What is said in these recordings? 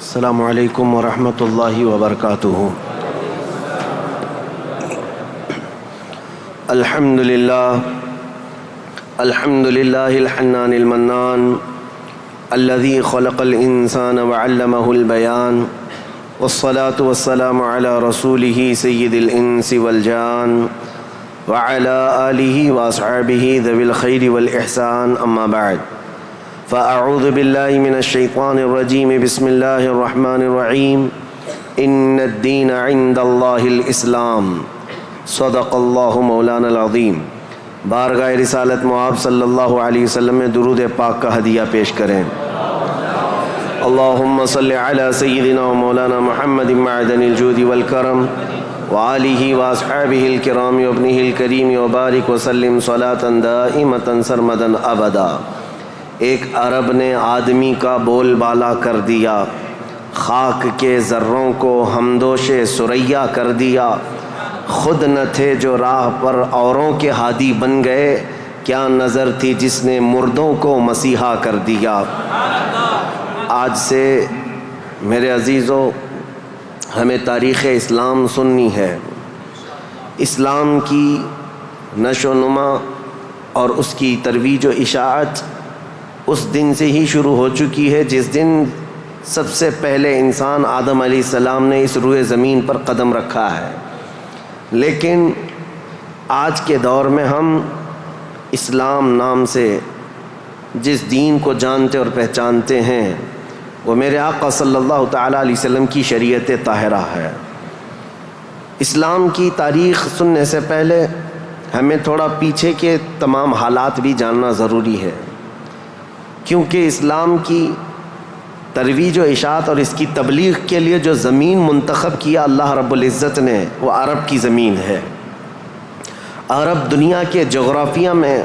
السلام علیکم ورحمۃ اللہ وبرکاتہ۔ الحمد للہ الحنان المنان الذي خلق الانسان وعلمه البیان والصلاة والسلام على رسوله سید الانس والجان وعلى آلہ واصحابہ ذوی الخیر والاحسان، اما بعد فاعوذ باللہ من الشیطان الرجیم، بسم اللہ الرحمن الرحیم۔ ان الدین عند اللہ الاسلام، صدق اللہ مولانا العظیم۔ بارگاہ رسالت مآب صلی اللہ علیہ وسلم میں درود پاک کا ہدیہ پیش کریں۔ اللہم صلی علی سیدنا و مولانا محمد معدن الجود والکرم وآلہ واصحابہ الکرام وابنہ الکریم وبارک وسلم صلاۃ دائمۃ سرمدا ابدا۔ ایک عرب نے آدمی کا بول بالا کر دیا، خاک کے ذروں کو ہمدوش ثریا کر دیا۔ خود نہ تھے جو راہ پر اوروں کے ہادی بن گئے، کیا نظر تھی جس نے مردوں کو مسیحا کر دیا۔ آج سے میرے عزیزو ہمیں تاریخ اسلام سننی ہے۔ اسلام کی نشو و نما اور اس کی ترویج و اشاعت اس دن سے ہی شروع ہو چکی ہے جس دن سب سے پہلے انسان آدم علیہ السلام نے اس روئے زمین پر قدم رکھا ہے۔ لیکن آج کے دور میں ہم اسلام نام سے جس دین کو جانتے اور پہچانتے ہیں وہ میرے آقا صلی اللہ تعالیٰ علیہ وسلم کی شریعت طاہرہ ہے۔ اسلام کی تاریخ سننے سے پہلے ہمیں تھوڑا پیچھے کے تمام حالات بھی جاننا ضروری ہے، کیونکہ اسلام کی ترویج و اشاعت اور اس کی تبلیغ کے لیے جو زمین منتخب کیا اللہ رب العزت نے وہ عرب کی زمین ہے۔ عرب دنیا کے جغرافیہ میں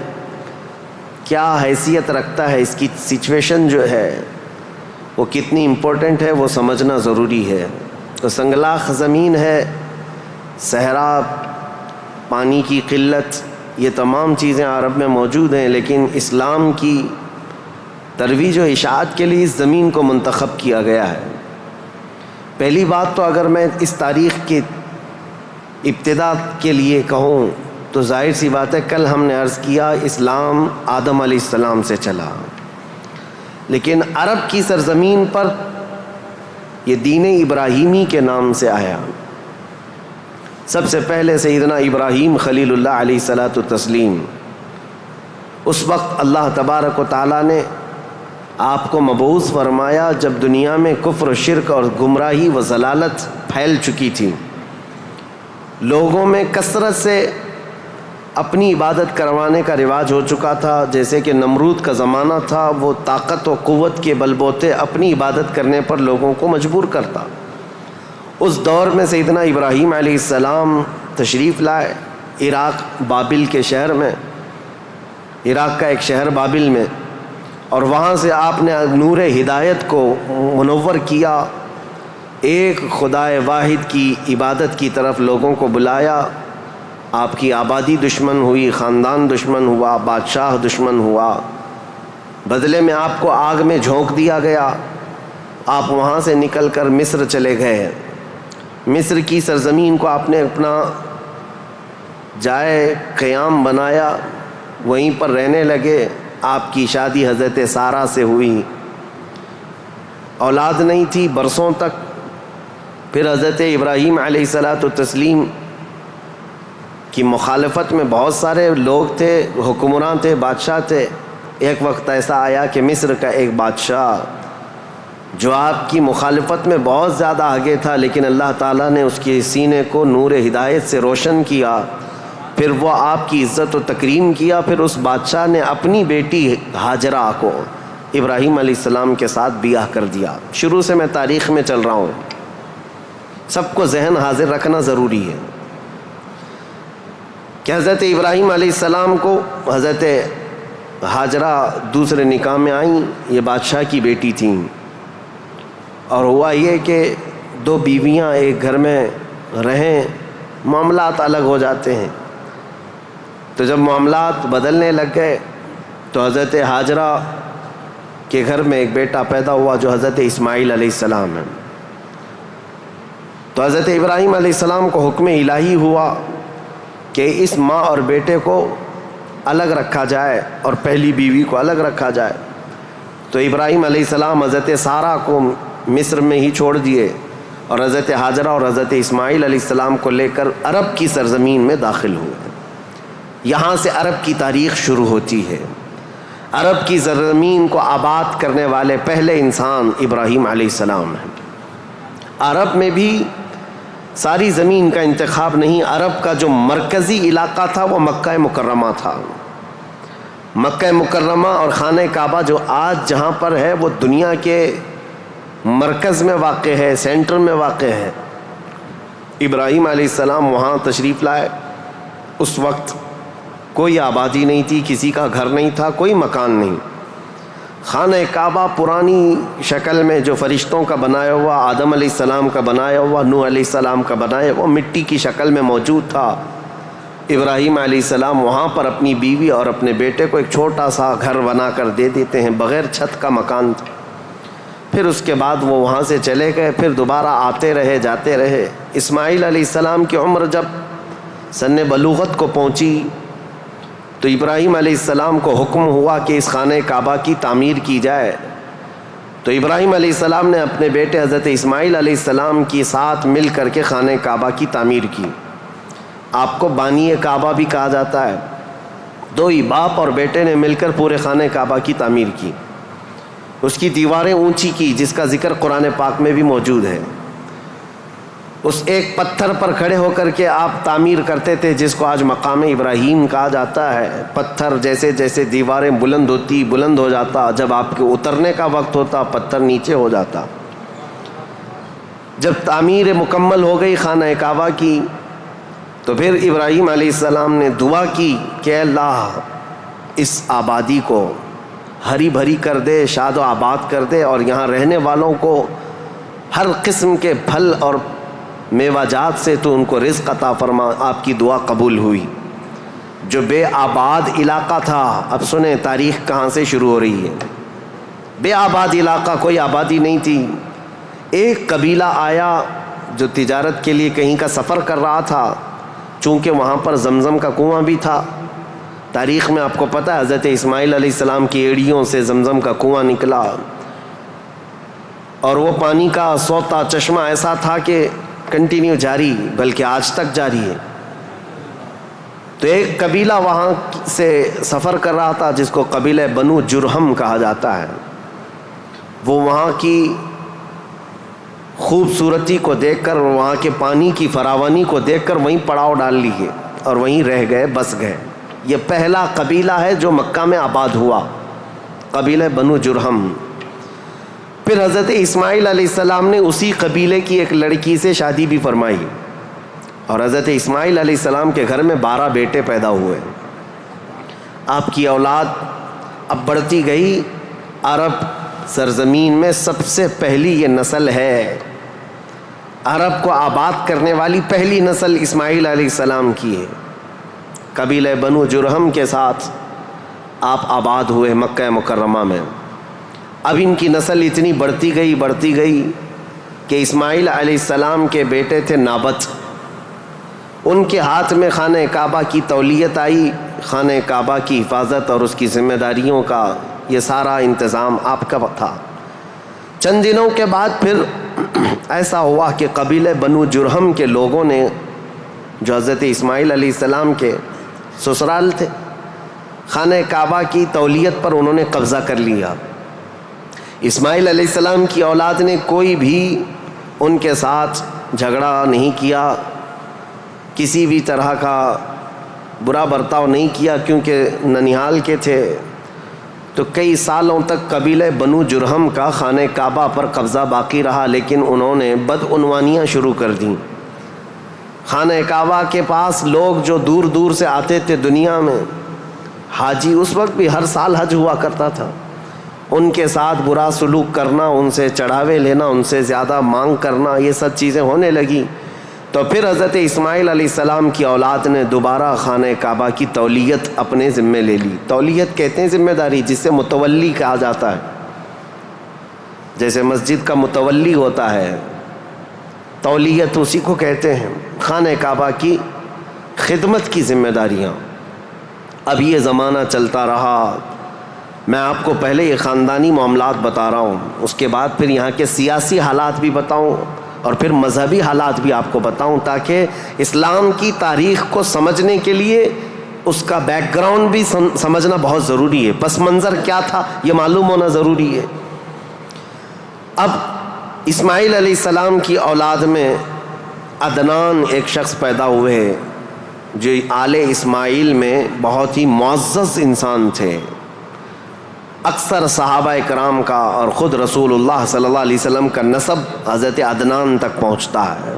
کیا حیثیت رکھتا ہے، اس کی سچویشن جو ہے وہ کتنی امپورٹنٹ ہے وہ سمجھنا ضروری ہے۔ تو سنگلاخ زمین ہے، صحرا، پانی کی قلت، یہ تمام چیزیں عرب میں موجود ہیں، لیکن اسلام کی ترویج و اشاعت کے لیے اس زمین کو منتخب کیا گیا ہے۔ پہلی بات تو اگر میں اس تاریخ کی ابتدا کے لیے کہوں تو ظاہر سی بات ہے، کل ہم نے عرض کیا اسلام آدم علیہ السلام سے چلا، لیکن عرب کی سرزمین پر یہ دین ابراہیمی کے نام سے آیا۔ سب سے پہلے سیدنا ابراہیم خلیل اللہ علیہ الصلاۃ والتسلیم، اس وقت اللہ تبارک و تعالیٰ نے آپ کو مبعوث فرمایا جب دنیا میں کفر و شرک اور گمراہی و ضلالت پھیل چکی تھی، لوگوں میں کثرت سے اپنی عبادت کروانے کا رواج ہو چکا تھا۔ جیسے کہ نمرود کا زمانہ تھا، وہ طاقت و قوت کے بل بوتے اپنی عبادت کرنے پر لوگوں کو مجبور کرتا۔ اس دور میں سیدنا ابراہیم علیہ السلام تشریف لائے عراق بابل کے شہر میں، عراق کا ایک شہر بابل میں، اور وہاں سے آپ نے نور ہدایت کو منور کیا، ایک خدائے واحد کی عبادت کی طرف لوگوں کو بلایا۔ آپ کی آبادی دشمن ہوئی، خاندان دشمن ہوا، بادشاہ دشمن ہوا، بدلے میں آپ کو آگ میں جھونک دیا گیا۔ آپ وہاں سے نکل کر مصر چلے گئے۔ مصر کی سرزمین کو آپ نے اپنا جائے قیام بنایا، وہیں پر رہنے لگے۔ آپ کی شادی حضرت سارہ سے ہوئی، اولاد نہیں تھی برسوں تک۔ پھر حضرت ابراہیم علیہ الصلاۃ والتسلیم کی مخالفت میں بہت سارے لوگ تھے، حکمران تھے، بادشاہ تھے۔ ایک وقت ایسا آیا کہ مصر کا ایک بادشاہ جو آپ کی مخالفت میں بہت زیادہ آگے تھا، لیکن اللہ تعالیٰ نے اس کے سینے کو نور ہدایت سے روشن کیا، پھر وہ آپ کی عزت و تکریم کیا۔ پھر اس بادشاہ نے اپنی بیٹی ہاجرہ کو ابراہیم علیہ السلام کے ساتھ بیاہ کر دیا۔ شروع سے میں تاریخ میں چل رہا ہوں، سب کو ذہن حاضر رکھنا ضروری ہے کہ حضرت ابراہیم علیہ السلام کو حضرت ہاجرہ دوسرے نکاح میں آئیں، یہ بادشاہ کی بیٹی تھیں، اور ہوا یہ کہ دو بیویاں ایک گھر میں رہیں، معاملات الگ ہو جاتے ہیں۔ تو جب معاملات بدلنے لگ گئے تو حضرت ہاجرہ کے گھر میں ایک بیٹا پیدا ہوا جو حضرت اسماعیل علیہ السلام ہے. تو حضرت ابراہیم علیہ السلام کو حکم الہی ہوا کہ اس ماں اور بیٹے کو الگ رکھا جائے اور پہلی بیوی کو الگ رکھا جائے. تو ابراہیم علیہ السلام حضرت سارہ کو مصر میں ہی چھوڑ دیے اور حضرت ہاجرہ اور حضرت اسماعیل علیہ السلام کو لے کر عرب کی سرزمین میں داخل ہوئے. یہاں سے عرب کی تاریخ شروع ہوتی ہے. عرب کی سرزمین کو آباد کرنے والے پہلے انسان ابراہیم علیہ السلام ہیں. عرب میں بھی ساری زمین کا انتخاب نہیں. عرب کا جو مرکزی علاقہ تھا وہ مکہ مکرمہ تھا. مکہ مکرمہ اور خانہ کعبہ جو آج جہاں پر ہے وہ دنیا کے مرکز میں واقع ہے, سینٹر میں واقع ہے. ابراہیم علیہ السلام وہاں تشریف لائے. اس وقت کوئی آبادی نہیں تھی, کسی کا گھر نہیں تھا, کوئی مکان نہیں. خانہ کعبہ پرانی شکل میں جو فرشتوں کا بنایا ہوا, آدم علیہ السلام کا بنایا ہوا, نوح علیہ السلام کا بنایا ہوا مٹی کی شکل میں موجود تھا. ابراہیم علیہ السلام وہاں پر اپنی بیوی اور اپنے بیٹے کو ایک چھوٹا سا گھر بنا کر دے دیتے ہیں, بغیر چھت کا مکان تھا. پھر اس کے بعد وہ وہاں سے چلے گئے, پھر دوبارہ آتے رہے جاتے رہے. اسماعیل علیہ السلام کی عمر جب سن بلوغت کو پہنچی تو ابراہیم علیہ السلام کو حکم ہوا کہ اس خانہ کعبہ کی تعمیر کی جائے. تو ابراہیم علیہ السلام نے اپنے بیٹے حضرت اسماعیل علیہ السلام کے ساتھ مل کر کے خانہ کعبہ کی تعمیر کی. آپ کو بانی کعبہ بھی کہا جاتا ہے. دو ہی باپ اور بیٹے نے مل کر پورے خانہ کعبہ کی تعمیر کی. اس کی دیواریں اونچی کی, جس کا ذکر قرآن پاک میں بھی موجود ہے. اس ایک پتھر پر کھڑے ہو کر کے آپ تعمیر کرتے تھے, جس کو آج مقام ابراہیم کہا جاتا ہے. پتھر جیسے جیسے دیواریں بلند ہو جاتا, جب آپ کے اترنے کا وقت ہوتا پتھر نیچے ہو جاتا. جب تعمیر مکمل ہو گئی خانہ کعبہ کی تو پھر ابراہیم علیہ السلام نے دعا کی کہ اللہ اس آبادی کو ہری بھری کر دے, شاد و آباد کر دے, اور یہاں رہنے والوں کو ہر قسم کے پھل اور میوہ جات سے تو ان کو رزق عطا فرما. آپ کی دعا قبول ہوئی. جو بے آباد علاقہ تھا, اب سنیں تاریخ کہاں سے شروع ہو رہی ہے. بے آباد علاقہ, کوئی آبادی نہیں تھی. ایک قبیلہ آیا جو تجارت کے لیے کہیں کا سفر کر رہا تھا. چونکہ وہاں پر زمزم کا کنواں بھی تھا. تاریخ میں آپ کو پتہ ہے حضرت اسماعیل علیہ السلام کی ایڑیوں سے زمزم کا کنواں نکلا, اور وہ پانی کا سوتا چشمہ ایسا تھا کہ کنٹینیو جاری, بلکہ آج تک جاری ہے. تو ایک قبیلہ وہاں سے سفر کر رہا تھا جس کو قبیلہ بنو جرہم کہا جاتا ہے. وہ وہاں کی خوبصورتی کو دیکھ کر, وہاں کے پانی کی فراوانی کو دیکھ کر وہیں پڑاؤ ڈال لیے اور وہیں رہ گئے, بس گئے. یہ پہلا قبیلہ ہے جو مکہ میں آباد ہوا, قبیلہ بنو جرہم. پھر حضرت اسماعیل علیہ السلام نے اسی قبیلے کی ایک لڑکی سے شادی بھی فرمائی, اور حضرت اسماعیل علیہ السلام کے گھر میں 12 بیٹے پیدا ہوئے. آپ کی اولاد اب بڑھتی گئی. عرب سرزمین میں سب سے پہلی یہ نسل ہے. عرب کو آباد کرنے والی پہلی نسل اسماعیل علیہ السلام کی ہے. قبیلہ بنو جرہم کے ساتھ آپ آباد ہوئے مکہ مکرمہ میں. اب ان کی نسل اتنی بڑھتی گئی کہ اسماعیل علیہ السلام کے بیٹے تھے نابت. ان کے ہاتھ میں خانہ کعبہ کی تولیت آئی. خانہ کعبہ کی حفاظت اور اس کی ذمہ داریوں کا یہ سارا انتظام آپ کا تھا. چند دنوں کے بعد پھر ایسا ہوا کہ قبیلہ بنو جرہم کے لوگوں نے, جو حضرت اسماعیل علیہ السلام کے سسرال تھے, خانہ کعبہ کی تولیت پر انہوں نے قبضہ کر لیا. اسماعیل علیہ السلام کی اولاد نے کوئی بھی ان کے ساتھ جھگڑا نہیں کیا, کسی بھی طرح کا برا برتاؤ نہیں کیا, کیونکہ ننیحال کے تھے. تو کئی سالوں تک قبیلہ بنو جرہم کا خانہ کعبہ پر قبضہ باقی رہا, لیکن انہوں نے بدعنوانیاں شروع کر دیں. خانہ کعبہ کے پاس لوگ جو دور دور سے آتے تھے دنیا میں, حاجی, اس وقت بھی ہر سال حج ہوا کرتا تھا, ان کے ساتھ برا سلوک کرنا, ان سے چڑھاوے لینا, ان سے زیادہ مانگ کرنا, یہ سب چیزیں ہونے لگیں. تو پھر حضرت اسماعیل علیہ السلام کی اولاد نے دوبارہ خانہ کعبہ کی تولیت اپنے ذمے لے لی. تولیت کہتے ہیں ذمہ داری, جس سے متولی کہا جاتا ہے. جیسے مسجد کا متولی ہوتا ہے، تولیت اسی کو کہتے ہیں، خانہ کعبہ کی خدمت کی ذمہ داریاں۔ اب یہ زمانہ چلتا رہا، میں آپ کو پہلے یہ خاندانی معاملات بتا رہا ہوں، اس کے بعد پھر یہاں کے سیاسی حالات بھی بتاؤں اور پھر مذہبی حالات بھی آپ کو بتاؤں، تاکہ اسلام کی تاریخ کو سمجھنے کے لیے اس کا بیک گراؤنڈ بھی سمجھنا بہت ضروری ہے، پس منظر کیا تھا یہ معلوم ہونا ضروری ہے۔ اب اسماعیل علیہ السلام کی اولاد میں عدنان ایک شخص پیدا ہوئے جو آل اسماعیل میں بہت ہی معزز انسان تھے۔ اکثر صحابہ کرام کا اور خود رسول اللہ صلی اللہ علیہ وسلم کا نسب حضرت عدنان تک پہنچتا ہے،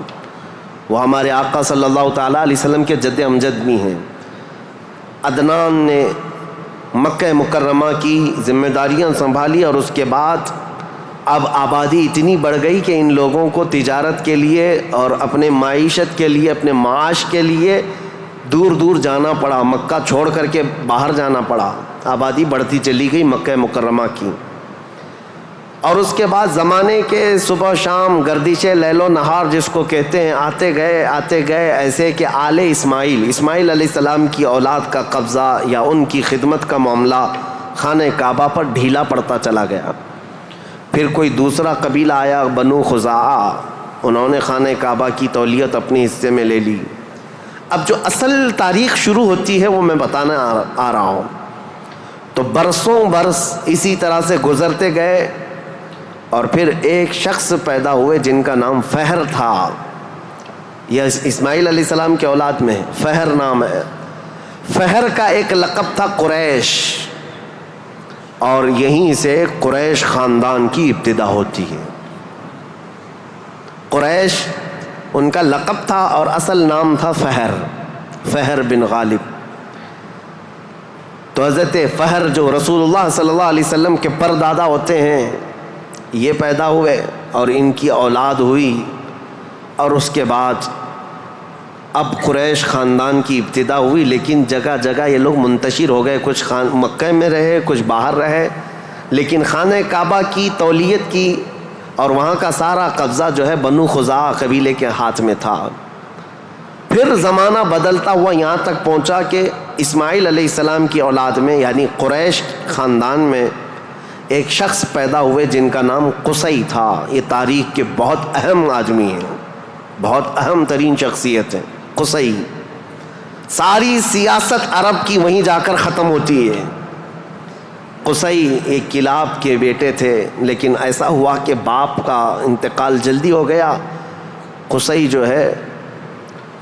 وہ ہمارے آقا صلی اللہ تعالیٰ علیہ وسلم کے جد امجد بھی ہیں۔ عدنان نے مکہ مکرمہ کی ذمہ داریاں سنبھالی اور اس کے بعد اب آبادی اتنی بڑھ گئی کہ ان لوگوں کو تجارت کے لیے اور اپنے معیشت کے لیے، اپنے معاش کے لیے دور دور جانا پڑا، مکہ چھوڑ کر کے باہر جانا پڑا، آبادی بڑھتی چلی گئی مکہ مکرمہ کی۔ اور اس کے بعد زمانے کے صبح شام گردش لیل و نہار جس کو کہتے ہیں، آتے گئے ایسے کہ آل اسماعیل علیہ السلام کی اولاد کا قبضہ یا ان کی خدمت کا معاملہ خانہ کعبہ پر ڈھیلا پڑتا چلا گیا۔ پھر کوئی دوسرا قبیلہ آیا، بنو خزاعہ، انہوں نے خانہ کعبہ کی تولیت اپنے حصے میں لے لی۔ اب جو اصل تاریخ شروع ہوتی ہے وہ میں بتانا آ رہا ہوں۔ تو برسوں برس اسی طرح سے گزرتے گئے اور پھر ایک شخص پیدا ہوئے جن کا نام فہر تھا۔ یہ اسماعیل علیہ السلام کے اولاد میں فہر نام ہے۔ فہر کا ایک لقب تھا قریش، اور یہیں سے قریش خاندان کی ابتدا ہوتی ہے۔ قریش ان کا لقب تھا اور اصل نام تھا فہر بن غالب۔ تو حضرت فہر جو رسول اللہ صلی اللہ علیہ وسلم کے پردادا ہوتے ہیں، یہ پیدا ہوئے اور ان کی اولاد ہوئی، اور اس کے بعد اب قریش خاندان کی ابتدا ہوئی، لیکن جگہ جگہ یہ لوگ منتشر ہو گئے، کچھ مکہ میں رہے، کچھ باہر رہے، لیکن خانہ کعبہ کی تولیت کی اور وہاں کا سارا قبضہ جو ہے بنو خزاعہ قبیلے کے ہاتھ میں تھا۔ پھر زمانہ بدلتا ہوا یہاں تک پہنچا کہ اسماعیل علیہ السلام کی اولاد میں یعنی قریش خاندان میں ایک شخص پیدا ہوئے جن کا نام قصی تھا۔ یہ تاریخ کے بہت اہم آدمی ہیں، بہت اہم ترین شخصیت ہے قصی۔ ساری سیاست عرب کی وہیں جا کر ختم ہوتی ہے۔ قصی ایک کلاب کے بیٹے تھے، لیکن ایسا ہوا کہ باپ کا انتقال جلدی ہو گیا۔ قصی جو ہے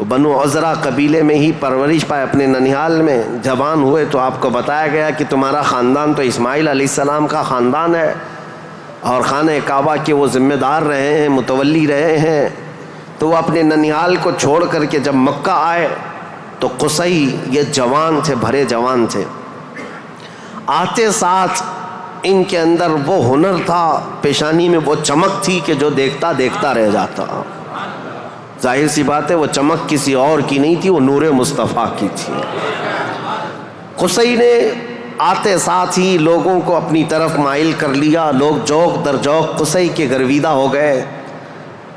بنو عزرہ قبیلے میں ہی پرورش پائے اپنے ننیال میں۔ جوان ہوئے تو آپ کو بتایا گیا کہ تمہارا خاندان تو اسماعیل علیہ السلام کا خاندان ہے اور خانہ کعبہ کے وہ ذمہ دار رہے ہیں، متولی رہے ہیں۔ تو وہ اپنے ننیال کو چھوڑ کر کے جب مکہ آئے تو قصی یہ جوان تھے، بھرے جوان تھے۔ آتے ساتھ ان کے اندر وہ ہنر تھا، پیشانی میں وہ چمک تھی کہ جو دیکھتا دیکھتا رہ جاتا۔ ظاہر سی بات ہے وہ چمک کسی اور کی نہیں تھی، وہ نور مصطفیٰ کی تھی۔ قصی نے آتے ساتھ ہی لوگوں کو اپنی طرف مائل کر لیا، لوگ جوق در جوق قصی کے گرویدہ ہو گئے۔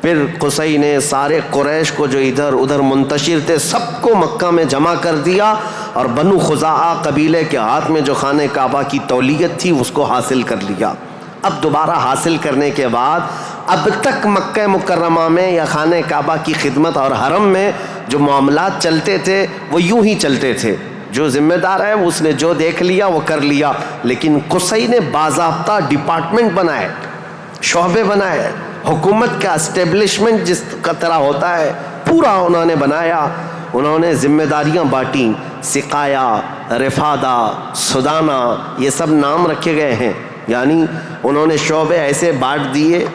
پھر قصی نے سارے قریش کو جو ادھر ادھر منتشر تھے سب کو مکہ میں جمع کر دیا، اور بنو خزاعہ قبیلے کے ہاتھ میں جو خانہ کعبہ کی تولیت تھی اس کو حاصل کر لیا۔ اب دوبارہ حاصل کرنے کے بعد اب تک مکہ مکرمہ میں یا خانہ کعبہ کی خدمت اور حرم میں جو معاملات چلتے تھے وہ یوں ہی چلتے تھے۔ جو ذمہ دار ہے اس نے جو دیکھ لیا وہ کر لیا، لیکن قصی نے باضابطہ ڈپارٹمنٹ بنائے، شعبے بنائے، حکومت کا اسٹیبلشمنٹ جس کا طرح ہوتا ہے پورا انہوں نے بنایا۔ انہوں نے ذمہ داریاں بانٹیں، سقایا، رفادہ، سدانہ، یہ سب نام رکھے گئے ہیں۔ یعنی انہوں نے شعبے ایسے بانٹ دیے،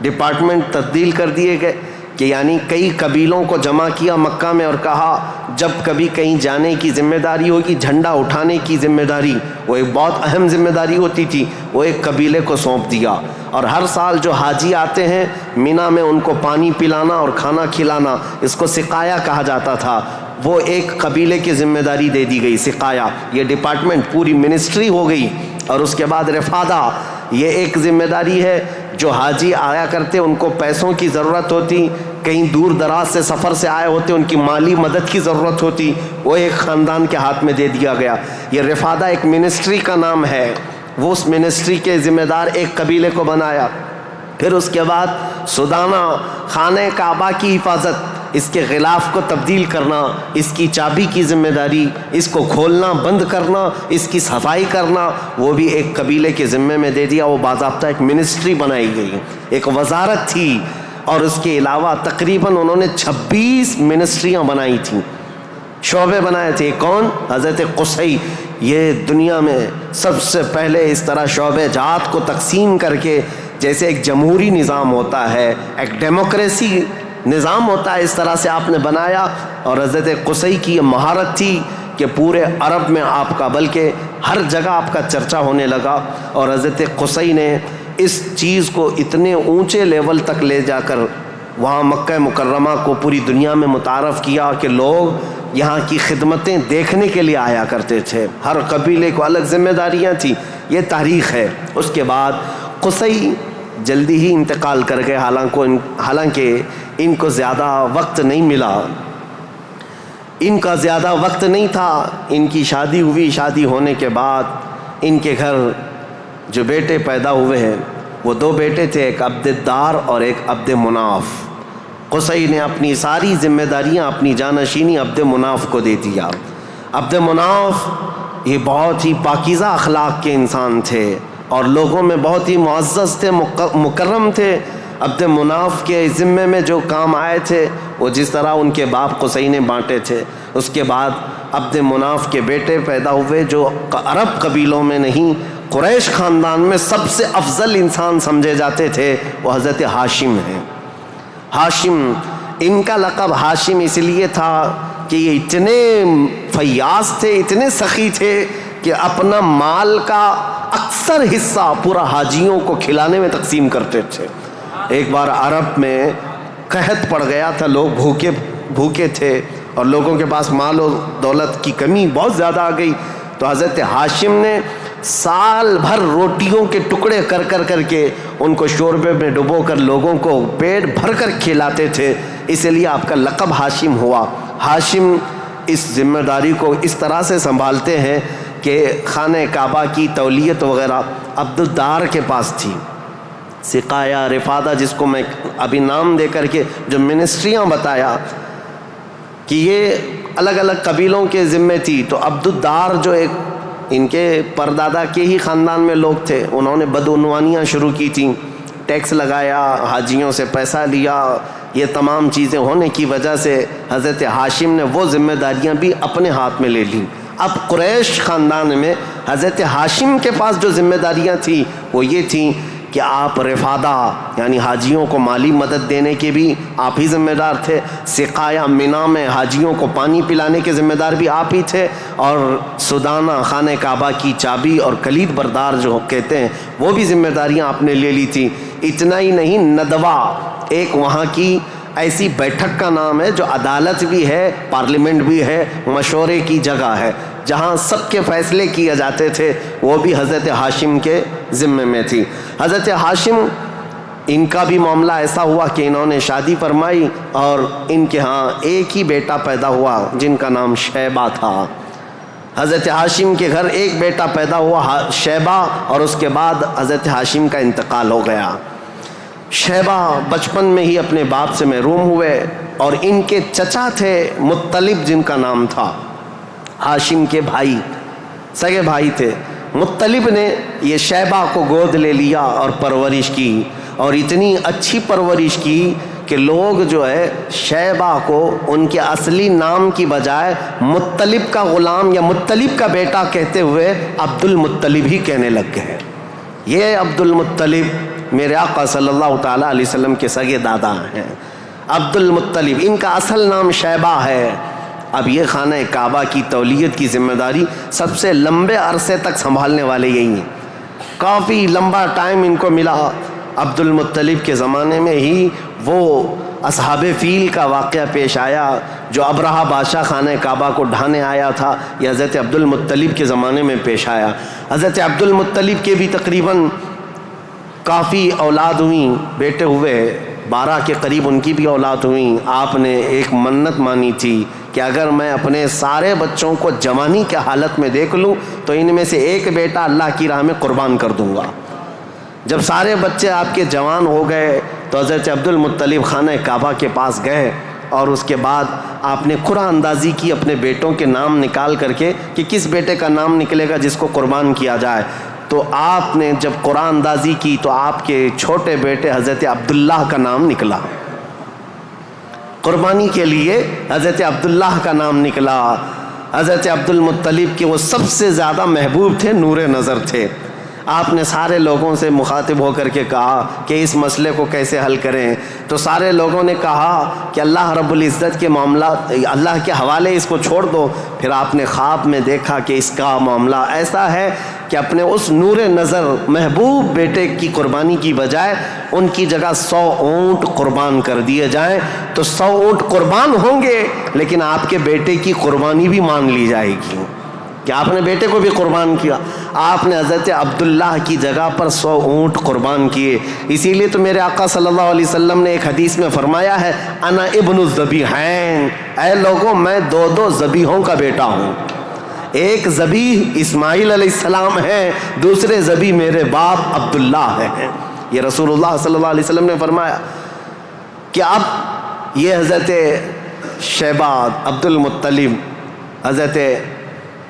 ڈپارٹمنٹ تبدیل کر دیے گئے کہ یعنی کئی قبیلوں کو جمع کیا مکہ میں اور کہا جب کبھی کہیں جانے کی ذمہ داری ہوگی، جھنڈا اٹھانے کی ذمہ داری، وہ ایک بہت اہم ذمہ داری ہوتی تھی، وہ ایک قبیلے کو سونپ دیا۔ اور ہر سال جو حاجی آتے ہیں مینا میں ان کو پانی پلانا اور کھانا کھلانا، اس کو سقایا کہا جاتا تھا، وہ ایک قبیلے کی ذمہ داری دے دی گئی، سقایا، یہ ڈپارٹمنٹ پوری منسٹری ہو گئی۔ اور اس کے بعد رفادہ، یہ ایک ذمہ داری ہے جو حاجی آیا کرتے ان کو پیسوں کی ضرورت ہوتی، کہیں دور دراز سے سفر سے آئے ہوتے ان کی مالی مدد کی ضرورت ہوتی، وہ ایک خاندان کے ہاتھ میں دے دیا گیا۔ یہ رفادہ ایک منسٹری کا نام ہے، وہ اس منسٹری کے ذمہ دار ایک قبیلے کو بنایا۔ پھر اس کے بعد سدانہ، خانہ کعبہ کی حفاظت، اس کے غلاف کو تبدیل کرنا، اس کی چابی کی ذمہ داری، اس کو کھولنا بند کرنا، اس کی صفائی کرنا، وہ بھی ایک قبیلے کے ذمے میں دے دیا۔ وہ باضابطہ ایک منسٹری بنائی گئی، ایک وزارت تھی، اور اس کے علاوہ تقریباً انہوں نے 26 منسٹریاں بنائی تھیں، شعبے بنائے تھے۔ کون؟ حضرت قصی۔ یہ دنیا میں سب سے پہلے اس طرح شعبے جات کو تقسیم کر کے، جیسے ایک جمہوری نظام ہوتا ہے، ایک ڈیموکریسی نظام ہوتا ہے، اس طرح سے آپ نے بنایا۔ اور حضرت قصی کی یہ مہارت تھی کہ پورے عرب میں آپ کا، بلکہ ہر جگہ آپ کا چرچا ہونے لگا۔ اور حضرت قصی نے اس چیز کو اتنے اونچے لیول تک لے جا کر وہاں مکہ مکرمہ کو پوری دنیا میں متعارف کیا کہ لوگ یہاں کی خدمتیں دیکھنے کے لیے آیا کرتے تھے۔ ہر قبیلے کو الگ ذمہ داریاں تھیں۔ یہ تاریخ ہے۔ اس کے بعد قصی جلدی ہی انتقال کر گئے، حالانکہ ان کو زیادہ وقت نہیں ملا، ان کا زیادہ وقت نہیں تھا۔ ان کی شادی ہوئی، شادی ہونے کے بعد ان کے گھر جو بیٹے پیدا ہوئے ہیں وہ 2 بیٹے تھے، ایک عبد الدار اور ایک عبد مناف۔ قصی نے اپنی ساری ذمہ داریاں، اپنی جانشینی عبد مناف کو دے دیا۔ عبد مناف یہ بہت ہی پاکیزہ اخلاق کے انسان تھے اور لوگوں میں بہت ہی معزز تھے، مکرم تھے۔ عبد مناف کے ذمے میں جو کام آئے تھے وہ جس طرح ان کے باپ قصی نے بانٹے تھے۔ اس کے بعد عبد مناف کے بیٹے پیدا ہوئے جو عرب قبیلوں میں نہیں، قریش خاندان میں سب سے افضل انسان سمجھے جاتے تھے، وہ حضرت ہاشم ہیں۔ ہاشم، ان کا لقب ہاشم اس لیے تھا کہ یہ اتنے فیاض تھے، اتنے سخی تھے کہ اپنا مال کا اکثر حصہ پورا حاجیوں کو کھلانے میں تقسیم کرتے تھے۔ ایک بار عرب میں قحط پڑ گیا تھا، لوگ بھوکے تھے اور لوگوں کے پاس مال و دولت کی کمی بہت زیادہ آ گئی، تو حضرت ہاشم نے سال بھر روٹیوں کے ٹکڑے کر کے ان کو شوربے میں ڈبو کر لوگوں کو پیٹ بھر کر کھلاتے تھے، اسی لیے آپ کا لقب ہاشم ہوا۔ ہاشم اس ذمہ داری کو اس طرح سے سنبھالتے ہیں کہ خانہ کعبہ کی تولیت وغیرہ عبد الدار کے پاس تھی۔ سقایا، رفادہ، جس کو میں ابھی نام دے کر کے جو منسٹریاں بتایا کہ یہ الگ الگ قبیلوں کے ذمے تھی، تو عبد الدار جو ایک ان کے پردادا کے ہی خاندان میں لوگ تھے، انہوں نے بدعنوانیاں شروع کی تھیں، ٹیکس لگایا، حاجیوں سے پیسہ لیا، یہ تمام چیزیں ہونے کی وجہ سے حضرت ہاشم نے وہ ذمہ داریاں بھی اپنے ہاتھ میں لے لیں۔ اب قریش خاندان میں حضرت ہاشم کے پاس جو ذمہ داریاں تھیں وہ یہ تھیں کہ آپ رفادہ یعنی حاجیوں کو مالی مدد دینے کے بھی آپ ہی ذمہ دار تھے، سقایا مینا میں حاجیوں کو پانی پلانے کے ذمہ دار بھی آپ ہی تھے، اور سدانہ خانہ کعبہ کی چابی اور کلید بردار جو کہتے ہیں وہ بھی ذمہ داریاں آپ نے لے لی تھی۔ اتنا ہی نہیں، ندوہ ایک وہاں کی ایسی بیٹھک کا نام ہے جو عدالت بھی ہے، پارلیمنٹ بھی ہے، مشورے کی جگہ ہے، جہاں سب کے فیصلے کیے جاتے تھے، وہ بھی حضرت ہاشم کے ذمے میں تھی۔ حضرت ہاشم، ان کا بھی معاملہ ایسا ہوا کہ انہوں نے شادی فرمائی اور ان کے ہاں ایک ہی بیٹا پیدا ہوا جن کا نام شیبہ تھا۔ حضرت ہاشم کے گھر ایک بیٹا پیدا ہوا شیبہ، اور اس کے بعد حضرت ہاشم کا انتقال ہو گیا۔ شیبہ بچپن میں ہی اپنے باپ سے محروم ہوئے، اور ان کے چچا تھے مطلب جن کا نام تھا، ہاشم کے بھائی، سگے بھائی تھے۔ مطلب نے یہ شیبہ کو گود لے لیا اور پرورش کی، اور اتنی اچھی پرورش کی کہ لوگ جو ہے شیبہ کو ان کے اصلی نام کی بجائے مطلب کا غلام یا مطلب کا بیٹا کہتے ہوئے عبد المطلب ہی کہنے لگ گئے۔ یہ عبد المطلب میرے آقا صلی اللہ تعالیٰ علیہ وسلم کے سگے دادا ہیں، عبد المطلب، ان کا اصل نام شیبہ ہے۔ اب یہ خانہ کعبہ کی تولیت کی ذمہ داری سب سے لمبے عرصے تک سنبھالنے والے یہی ہیں، کافی لمبا ٹائم ان کو ملا۔ عبد المطلب کے زمانے میں ہی وہ اصحاب فیل کا واقعہ پیش آیا جو ابرہہ بادشاہ خانہ کعبہ کو ڈھانے آیا تھا، یہ حضرت عبد المطلب کے زمانے میں پیش آیا۔ حضرت عبد المطلب کے بھی تقریباً کافی اولاد ہوئیں، بیٹے ہوئے 12 کے قریب ان کی بھی اولاد ہوئیں. آپ نے ایک منت مانی تھی کہ اگر میں اپنے سارے بچوں کو جوانی کے حالت میں دیکھ لوں تو ان میں سے ایک بیٹا اللہ کی راہ میں قربان کر دوں گا. جب سارے بچے آپ کے جوان ہو گئے تو حضرت عبد المطلب خانہ کعبہ کے پاس گئے اور اس کے بعد آپ نے قرعہ اندازی کی اپنے بیٹوں کے نام نکال کر کے کہ کس بیٹے کا نام نکلے گا جس کو قربان کیا جائے. تو آپ نے جب قرعہ اندازی کی تو آپ کے چھوٹے بیٹے حضرت عبداللہ کا نام نکلا. قربانی کے لیے حضرت عبداللہ کا نام نکلا. حضرت عبد المطلب کے وہ سب سے زیادہ محبوب تھے، نور نظر تھے. آپ نے سارے لوگوں سے مخاطب ہو کر کے کہا کہ اس مسئلے کو کیسے حل کریں. تو سارے لوگوں نے کہا کہ اللہ رب العزت کے معاملات اللہ کے حوالے اس کو چھوڑ دو. پھر آپ نے خواب میں دیکھا کہ اس کا معاملہ ایسا ہے کہ اپنے اس نور نظر محبوب بیٹے کی قربانی کی بجائے ان کی جگہ 100 اونٹ قربان کر دیے جائیں. تو 100 اونٹ قربان ہوں گے لیکن آپ کے بیٹے کی قربانی بھی مان لی جائے گی کہ آپ نے بیٹے کو بھی قربان کیا. آپ نے حضرت عبداللہ کی جگہ پر 100 اونٹ قربان کیے. اسی لیے تو میرے آقا صلی اللہ علیہ وسلم نے ایک حدیث میں فرمایا ہے انا ابن الذبیحین، اے لوگوں میں 2 ذبیحوں کا بیٹا ہوں. ایک ذبیح اسماعیل علیہ السلام ہے، دوسرے ذبیح میرے باپ عبداللہ ہیں. یہ رسول اللہ صلی اللہ علیہ وسلم نے فرمایا کہ اب یہ حضرت شیبہ عبد المطلب، حضرت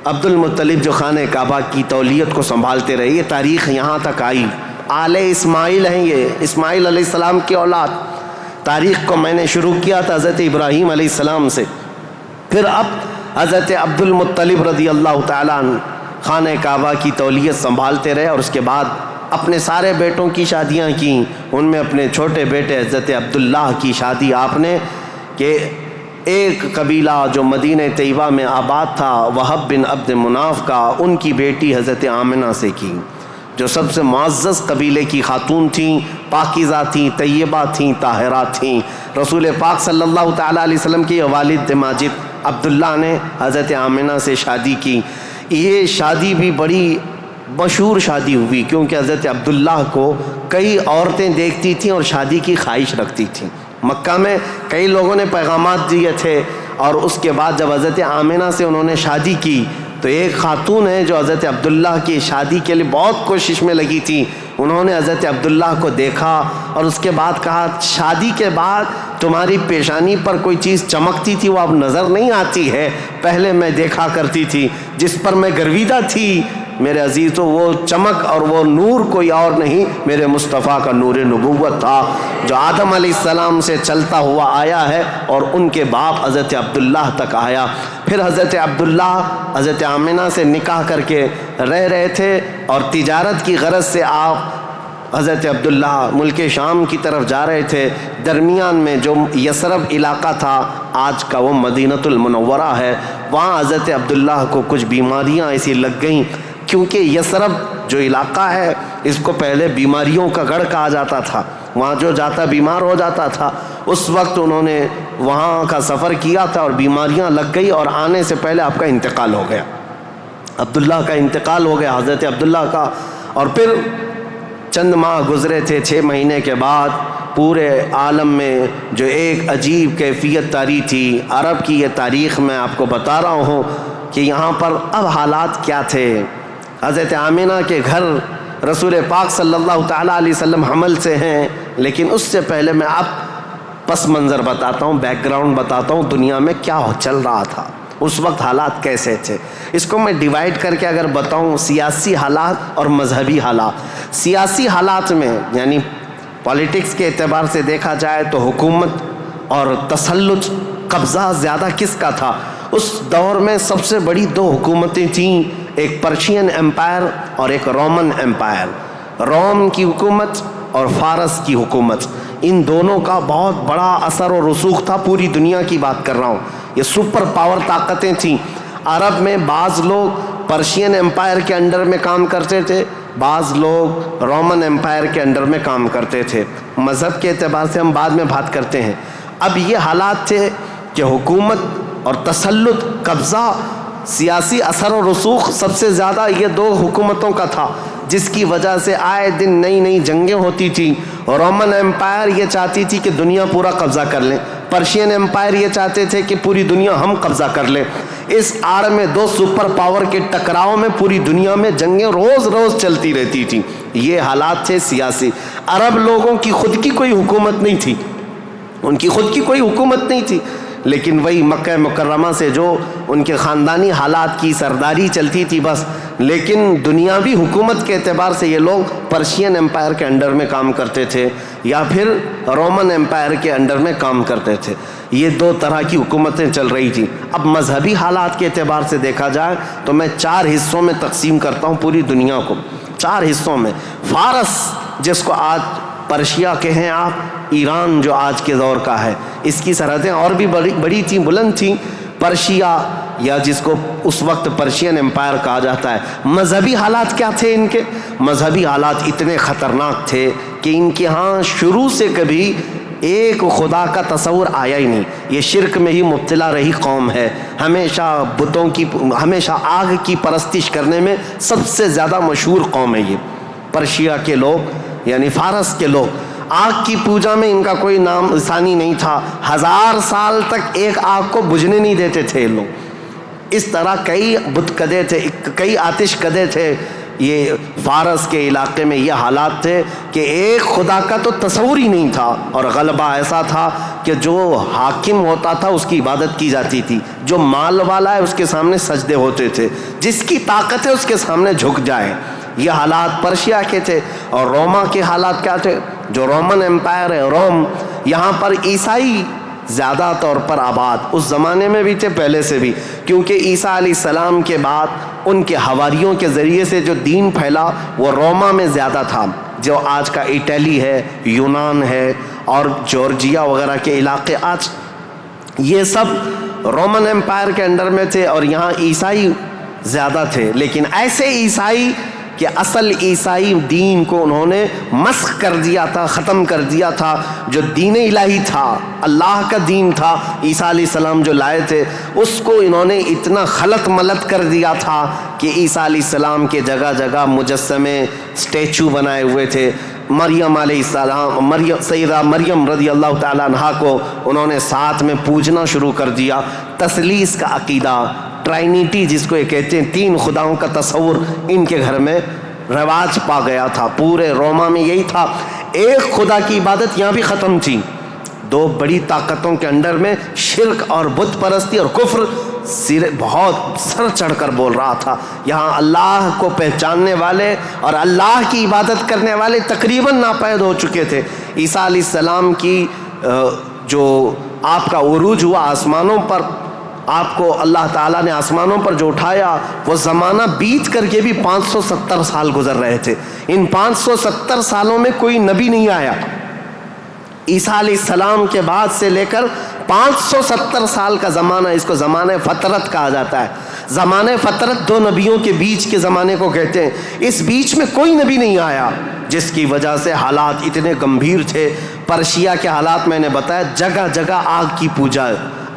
عبد المطلب جو خانہ کعبہ کی تولیت کو سنبھالتے رہے، یہ تاریخ یہاں تک آئی. آل اسماعیل ہیں، یہ اسماعیل علیہ السلام کی اولاد. تاریخ کو میں نے شروع کیا تھا حضرت ابراہیم علیہ السلام سے. پھر اب حضرت عبد المطلب رضی اللہ تعالیٰ عنہ خانہ کعبہ کی تولیت سنبھالتے رہے اور اس کے بعد اپنے سارے بیٹوں کی شادیاں کیں. ان میں اپنے چھوٹے بیٹے حضرت عبداللہ کی شادی آپ نے کہ ایک قبیلہ جو مدینہ طیبہ میں آباد تھا وہب بن عبد مناف کا، ان کی بیٹی حضرت آمنہ سے کی، جو سب سے معزز قبیلے کی خاتون تھیں، پاکیزہ تھیں، طیبہ تھیں، طاہرہ تھیں. رسول پاک صلی اللہ تعالیٰ علیہ وسلم کے والد ماجد عبداللہ نے حضرت آمنہ سے شادی کی. یہ شادی بھی بڑی مشہور شادی ہوئی کیونکہ حضرت عبداللہ کو کئی عورتیں دیکھتی تھیں اور شادی کی خواہش رکھتی تھیں. مکہ میں کئی لوگوں نے پیغامات دیے تھے اور اس کے بعد جب حضرت آمنہ سے انہوں نے شادی کی تو ایک خاتون ہے جو حضرت عبداللہ کی شادی کے لیے بہت کوشش میں لگی تھی. انہوں نے حضرت عبداللہ کو دیکھا اور اس کے بعد کہا شادی کے بعد تمہاری پیشانی پر کوئی چیز چمکتی تھی وہ اب نظر نہیں آتی ہے، پہلے میں دیکھا کرتی تھی جس پر میں گرویدہ تھی. میرے عزیزو وہ چمک اور وہ نور کوئی اور نہیں، میرے مصطفیٰ کا نور نبوت تھا جو آدم علیہ السلام سے چلتا ہوا آیا ہے اور ان کے باپ حضرت عبداللہ تک آیا. پھر حضرت عبداللہ حضرت آمنہ سے نکاح کر کے رہ رہے تھے اور تجارت کی غرض سے آپ حضرت عبداللہ ملک شام کی طرف جا رہے تھے. درمیان میں جو یثرب علاقہ تھا آج کا وہ مدینۃ المنورہ ہے، وہاں حضرت عبداللہ کو کچھ بیماریاں ایسی لگ گئیں کیونکہ یثرب جو علاقہ ہے اس کو پہلے بیماریوں کا گڑھ کہا جاتا تھا. وہاں جو جاتا بیمار ہو جاتا تھا. اس وقت انہوں نے وہاں کا سفر کیا تھا اور بیماریاں لگ گئی اور آنے سے پہلے آپ کا انتقال ہو گیا. عبداللہ کا انتقال ہو گیا حضرت عبداللہ کا. اور پھر چند ماہ گزرے تھے، 6 مہینے کے بعد پورے عالم میں جو ایک عجیب کیفیت طاری تھی. عرب کی یہ تاریخ میں آپ کو بتا رہا ہوں کہ یہاں پر اب حالات کیا تھے. حضرت آمنہ کے گھر رسول پاک صلی اللہ تعالیٰ علیہ وسلم حمل سے ہیں، لیکن اس سے پہلے میں اب پس منظر بتاتا ہوں، بیک گراؤنڈ بتاتا ہوں دنیا میں کیا چل رہا تھا اس وقت، حالات کیسے تھے. اس کو میں ڈیوائیڈ کر کے اگر بتاؤں سیاسی حالات اور مذہبی حالات. سیاسی حالات میں یعنی پالیٹکس کے اعتبار سے دیکھا جائے تو حکومت اور تسلط قبضہ زیادہ کس کا تھا. اس دور میں سب سے بڑی 2 حکومتیں تھیں، ایک پرشین امپائر اور ایک رومن امپائر. روم کی حکومت اور فارس کی حکومت، ان دونوں کا بہت بڑا اثر و رسوخ تھا. پوری دنیا کی بات کر رہا ہوں، یہ سپر پاور طاقتیں تھیں. عرب میں بعض لوگ پرشین امپائر کے انڈر میں کام کرتے تھے، بعض لوگ رومن امپائر کے انڈر میں کام کرتے تھے. مذہب کے اعتبار سے ہم بعد میں بات کرتے ہیں. اب یہ حالات تھے کہ حکومت اور تسلط، قبضہ، سیاسی اثر و رسوخ سب سے زیادہ یہ 2 حکومتوں کا تھا. جس کی وجہ سے آئے دن نئی نئی جنگیں ہوتی تھیں. رومن امپائر یہ چاہتی تھی کہ دنیا پورا قبضہ کر لیں, پرشین امپائر یہ چاہتے تھے کہ پوری دنیا ہم قبضہ کر لیں. اس آڑ میں دو سپر پاور کے ٹکراؤ میں پوری دنیا میں جنگیں روز روز چلتی رہتی تھیں. یہ حالات تھے سیاسی. عرب لوگوں کی خود کی کوئی حکومت نہیں تھی, ان کی خود کی کوئی حکومت نہیں تھی, لیکن وہی مکہ مکرمہ سے جو ان کے خاندانی حالات کی سرداری چلتی تھی بس. لیکن دنیاوی حکومت کے اعتبار سے یہ لوگ پرشین امپائر کے انڈر میں کام کرتے تھے یا پھر رومن امپائر کے انڈر میں کام کرتے تھے. یہ دو طرح کی حکومتیں چل رہی تھیں. اب مذہبی حالات کے اعتبار سے دیکھا جائے تو میں 4 حصوں میں تقسیم کرتا ہوں پوری دنیا کو, 4 حصوں میں. فارس جس کو آج پرشیا کہیں آپ, ایران جو آج کے دور کا ہے, اس کی سرحدیں اور بھی بڑی تھیں, بلند تھیں. پرشیا یا جس کو اس وقت پرشین امپائر کہا جاتا ہے. مذہبی حالات کیا تھے ان کے؟ مذہبی حالات اتنے خطرناک تھے کہ ان کے ہاں شروع سے کبھی ایک خدا کا تصور آیا ہی نہیں. یہ شرک میں ہی مبتلا رہی قوم ہے. ہمیشہ بتوں کی, ہمیشہ آگ کی پرستش کرنے میں سب سے زیادہ مشہور قوم ہے یہ پرشیا کے لوگ, یعنی فارس کے لوگ. آگ کی پوجا میں ان کا کوئی نام ثانی نہیں تھا. 1000 سال تک ایک آگ کو بجھنے نہیں دیتے تھے یہ لوگ. اس طرح کئی بت کدے تھے, کئی آتش کدے تھے. یہ فارس کے علاقے میں یہ حالات تھے کہ ایک خدا کا تو تصور ہی نہیں تھا, اور غلبہ ایسا تھا کہ جو حاکم ہوتا تھا اس کی عبادت کی جاتی تھی, جو مال والا ہے اس کے سامنے سجدے ہوتے تھے, جس کی طاقت ہے اس کے سامنے جھک جائے. یہ حالات پرشیا کے تھے. اور روما کے حالات کیا تھے؟ جو رومن امپائر ہے روم, یہاں پر عیسائی زیادہ طور پر آباد اس زمانے میں بھی تھے, پہلے سے بھی, کیونکہ عیسیٰ علیہ السلام کے بعد ان کے حواریوں کے ذریعے سے جو دین پھیلا وہ روما میں زیادہ تھا, جو آج کا اٹلی ہے, یونان ہے اور جورجیا وغیرہ کے علاقے, آج یہ سب رومن امپائر کے انڈر میں تھے اور یہاں عیسائی زیادہ تھے. لیکن ایسے عیسائی کہ اصل عیسائی دین کو انہوں نے مسخ کر دیا تھا, ختم کر دیا تھا. جو دین الہی تھا, اللہ کا دین تھا, عیسیٰ علیہ السلام جو لائے تھے, اس کو انہوں نے اتنا خلط ملط کر دیا تھا کہ عیسیٰ علیہ السلام کے جگہ جگہ مجسمے, اسٹیچو بنائے ہوئے تھے. مریم علیہ السلام, سیدہ مریم رضی اللہ تعالیٰ عنہا کو انہوں نے ساتھ میں پوجنا شروع کر دیا. تثلیث کا عقیدہ, ٹرائنیٹی جس کو یہ کہتے ہیں, 3 خداؤں کا تصور ان کے گھر میں رواج پا گیا تھا. پورے روما میں یہی تھا. ایک خدا کی عبادت یہاں بھی ختم تھی. 2 بڑی طاقتوں کے انڈر میں شرک اور بت پرستی اور کفر بہت سر چڑھ کر بول رہا تھا. یہاں اللہ کو پہچاننے والے اور اللہ کی عبادت کرنے والے تقریباً ناپید ہو چکے تھے. عیسیٰ علیہ السلام کی جو آپ کا عروج ہوا آسمانوں پر, آپ کو اللہ تعالیٰ نے آسمانوں پر جو اٹھایا, وہ زمانہ بیت کر کے بھی 570 سال گزر رہے تھے. ان 570 سالوں میں کوئی نبی نہیں آیا. عیسیٰ علیہ السلام کے بعد سے لے کر 570 سال کا زمانہ, اس کو زمانہ فترت کہا جاتا ہے. زمانہ فترت 2 نبیوں کے بیچ کے زمانے کو کہتے ہیں. اس بیچ میں کوئی نبی نہیں آیا, جس کی وجہ سے حالات اتنے گمبھیر تھے. پرشیا کے حالات میں نے بتایا, جگہ جگہ آگ کی پوجا,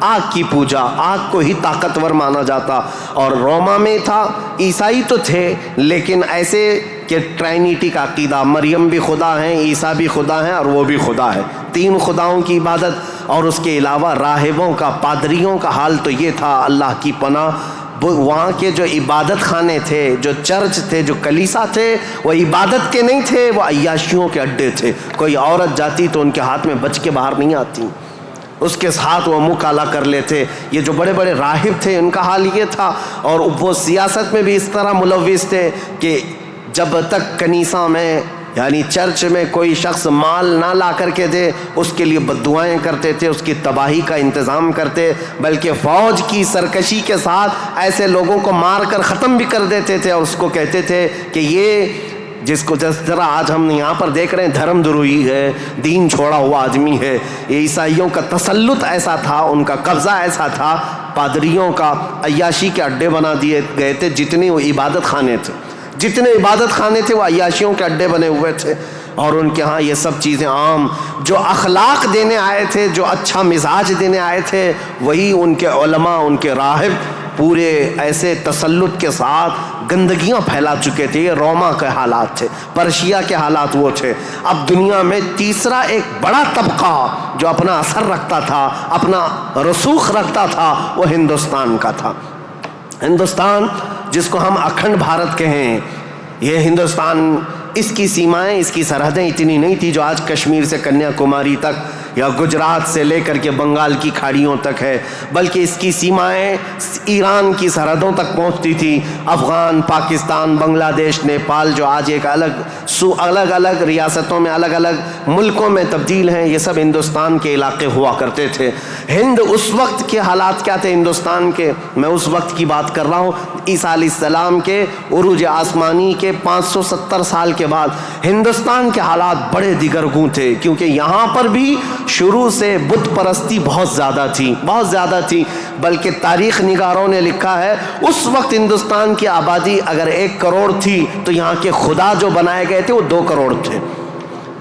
آگ کی پوجا, آگ کو ہی طاقتور مانا جاتا. اور روما میں تھا, عیسائی تو تھے لیکن ایسے کہ ٹرائنیٹی کا عقیدہ, مریم بھی خدا ہیں, عیسیٰ بھی خدا ہیں اور وہ بھی خدا ہے. 3 خداؤں کی عبادت. اور اس کے علاوہ راہبوں کا, پادریوں کا حال تو یہ تھا, اللہ کی پناہ, وہاں کے جو عبادت خانے تھے, جو چرچ تھے, جو کلیسا تھے, وہ عبادت کے نہیں تھے, وہ عیاشیوں کے اڈے تھے. کوئی عورت جاتی تو ان کے ہاتھ میں بچ کے باہر نہیں آتی, اس کے ساتھ وہ منہ کالا کر لیتے. یہ جو بڑے بڑے راہب تھے ان کا حال یہ تھا. اور وہ سیاست میں بھی اس طرح ملوث تھے کہ جب تک کنیسہ میں یعنی چرچ میں کوئی شخص مال نہ لا کر کے دے, اس کے لیے بددعائیں کرتے تھے, اس کی تباہی کا انتظام کرتے, بلکہ فوج کی سرکشی کے ساتھ ایسے لوگوں کو مار کر ختم بھی کر دیتے تھے. اور اس کو کہتے تھے کہ یہ جس کو جس طرح آج ہم یہاں پر دیکھ رہے ہیں دھرم دروہی ہے, دین چھوڑا ہوا آدمی ہے. یہ عیسائیوں کا تسلط ایسا تھا, ان کا قبضہ ایسا تھا, پادریوں کا عیاشی کے اڈے بنا دیے گئے تھے. جتنے وہ عبادت خانے تھے, جتنے عبادت خانے تھے وہ عیاشیوں کے اڈے بنے ہوئے تھے. اور ان کے ہاں یہ سب چیزیں عام. جو اخلاق دینے آئے تھے, جو اچھا مزاج دینے آئے تھے, وہی ان کے علماء, ان کے راہب پورے ایسے تسلط کے ساتھ گندگیاں پھیلا چکے تھے. یہ روما کے حالات تھے, پرشیا کے حالات وہ تھے. اب دنیا میں تیسرا ایک بڑا طبقہ جو اپنا اثر رکھتا تھا, اپنا رسوخ رکھتا تھا, وہ ہندوستان کا تھا. ہندوستان جس کو ہم اکھنڈ بھارت کہیں, یہ ہندوستان, اس کی سیمائیں, اس کی سرحدیں اتنی نہیں تھی جو آج کشمیر سے کنیا کماری تک یا گجرات سے لے کر کے بنگال کی کھاڑیوں تک ہے, بلکہ اس کی سیمائیں ایران کی سرحدوں تک پہنچتی تھی. افغان, پاکستان, بنگلہ دیش, نیپال جو آج ایک الگ الگ ریاستوں میں, الگ الگ ملکوں میں تبدیل ہیں, یہ سب ہندوستان کے علاقے ہوا کرتے تھے. ہند اس وقت کے حالات کیا تھے ہندوستان کے, میں اس وقت کی بات کر رہا ہوں. عیسیٰ علیہ السلام کے عروج آسمانی کے 570 سال کے بعد ہندوستان کے حالات بڑے دیگرگوں تھے, کیونکہ یہاں پر بھی شروع سے بت پرستی بہت زیادہ تھی. بلکہ تاریخ نگاروں نے لکھا ہے اس وقت ہندوستان کی آبادی اگر 1 کروڑ تھی تو یہاں کے خدا جو بنائے گئے تھے وہ 2 کروڑ تھے.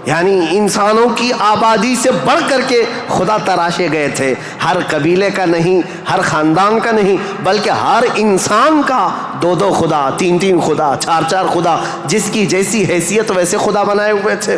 یعنی انسانوں کی آبادی سے بڑھ کر کے خدا تراشے گئے تھے. ہر قبیلے کا نہیں, ہر خاندان کا نہیں, بلکہ ہر انسان کا 2 خدا, 3 خدا, 4 خدا, جس کی جیسی حیثیت ویسے خدا بنائے ہوئے تھے.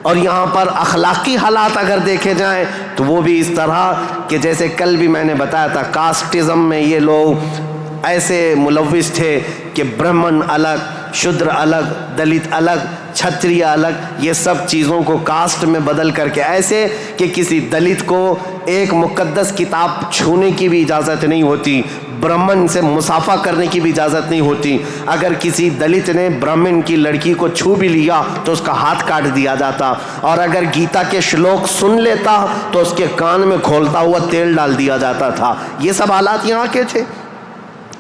اور یہاں پر اخلاقی حالات اگر دیکھے جائیں تو وہ بھی اس طرح کہ جیسے کل بھی میں نے بتایا تھا, کاسٹزم میں یہ لوگ ایسے ملوث تھے کہ برہمن الگ, شودر الگ, دلت الگ, چھتریہ الگ, یہ سب چیزوں کو کاسٹ میں بدل کر کے, ایسے کہ کسی دلت کو ایک مقدس کتاب چھونے کی بھی اجازت نہیں ہوتی, برہمن سے مصافحہ کرنے کی بھی اجازت نہیں ہوتی. اگر کسی دلت نے برہمن کی لڑکی کو چھو بھی لیا تو اس کا ہاتھ کاٹ دیا جاتا, اور اگر گیتا کے شلوک سن لیتا تو اس کے کان میں کھولتا ہوا تیل ڈال دیا جاتا تھا. یہ سب حالات یہاں کے تھے.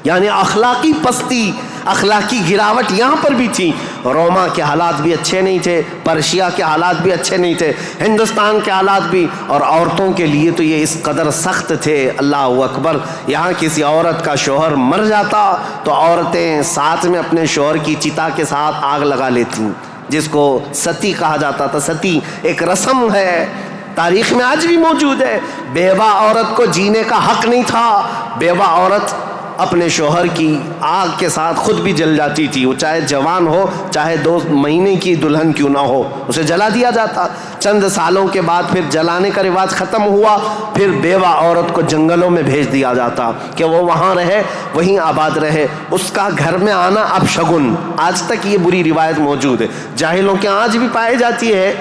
یعنی اخلاقی پستی, اخلاقی گراوٹ یہاں پر بھی تھی. روما کے حالات بھی اچھے نہیں تھے, پرشیا کے حالات بھی اچھے نہیں تھے, ہندوستان کے حالات بھی. اور عورتوں کے لیے تو یہ اس قدر سخت تھے, اللہ اکبر. یہاں کسی عورت کا شوہر مر جاتا تو عورتیں ساتھ میں اپنے شوہر کی چتا کے ساتھ آگ لگا لیتی, جس کو ستی کہا جاتا تھا. ستی ایک رسم ہے, تاریخ میں آج بھی موجود ہے. بیوہ عورت کو جینے کا حق نہیں تھا. بیوہ عورت اپنے شوہر کی آگ کے ساتھ خود بھی جل جاتی تھی, وہ چاہے جوان ہو, چاہے 2 مہینے کی دلہن کیوں نہ ہو, اسے جلا دیا جاتا. چند سالوں کے بعد پھر جلانے کا رواج ختم ہوا, پھر بیوہ عورت کو جنگلوں میں بھیج دیا جاتا کہ وہ وہاں رہے, وہیں آباد رہے. اس کا گھر میں آنا اب شگن, آج تک یہ بری روایت موجود ہے. جاہلوں کے آج بھی پائی جاتی ہے,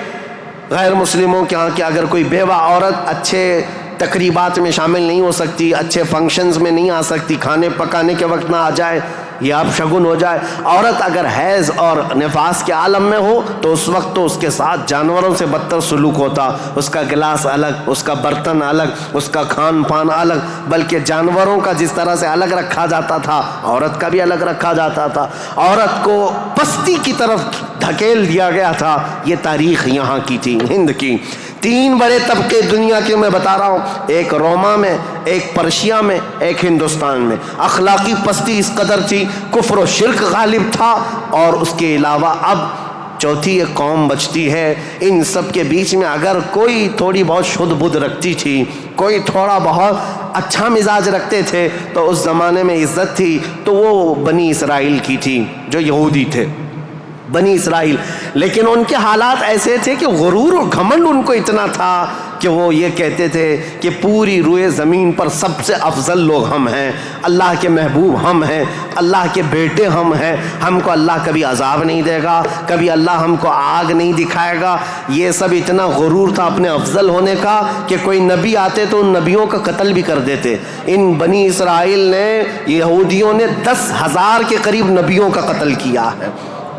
غیر مسلموں کے ہاں کہ اگر کوئی بیوہ عورت اچھے تقریبات میں شامل نہیں ہو سکتی, اچھے فنکشنز میں نہیں آ سکتی, کھانے پکانے کے وقت نہ آ جائے, یہ آپ شگن ہو جائے. عورت اگر حیض اور نفاس کے عالم میں ہو تو اس وقت تو اس کے ساتھ جانوروں سے بدتر سلوک ہوتا. اس کا گلاس الگ, اس کا برتن الگ, اس کا کھان پان الگ, بلکہ جانوروں کا جس طرح سے الگ رکھا جاتا تھا عورت کا بھی الگ رکھا جاتا تھا. عورت کو پستی کی طرف دھکیل دیا گیا تھا. یہ تاریخ یہاں کی تھی, ہند کی. 3 بڑے طبقے دنیا کے میں بتا رہا ہوں, ایک روما میں, ایک پرشیا میں, ایک ہندوستان میں. اخلاقی پستی اس قدر تھی, کفر و شرک غالب تھا, اور اس کے علاوہ اب چوتھی ایک قوم بچتی ہے. ان سب کے بیچ میں اگر کوئی تھوڑی بہت شدھ بدھ رکھتی تھی, کوئی تھوڑا بہت اچھا مزاج رکھتے تھے, تو اس زمانے میں عزت تھی, تو وہ بنی اسرائیل کی تھی جو یہودی تھے, بنی اسرائیل. لیکن ان کے حالات ایسے تھے کہ غرور و گھمنڈ ان کو اتنا تھا کہ وہ یہ کہتے تھے کہ پوری روئے زمین پر سب سے افضل لوگ ہم ہیں, اللہ کے محبوب ہم ہیں, اللہ کے بیٹے ہم ہیں, ہم کو اللہ کبھی عذاب نہیں دے گا, کبھی اللہ ہم کو آگ نہیں دکھائے گا. یہ سب اتنا غرور تھا اپنے افضل ہونے کا کہ کوئی نبی آتے تو ان نبیوں کا قتل بھی کر دیتے. ان بنی اسرائیل نے, یہودیوں نے 10,000 کے قریب نبیوں کا قتل کیا ہے,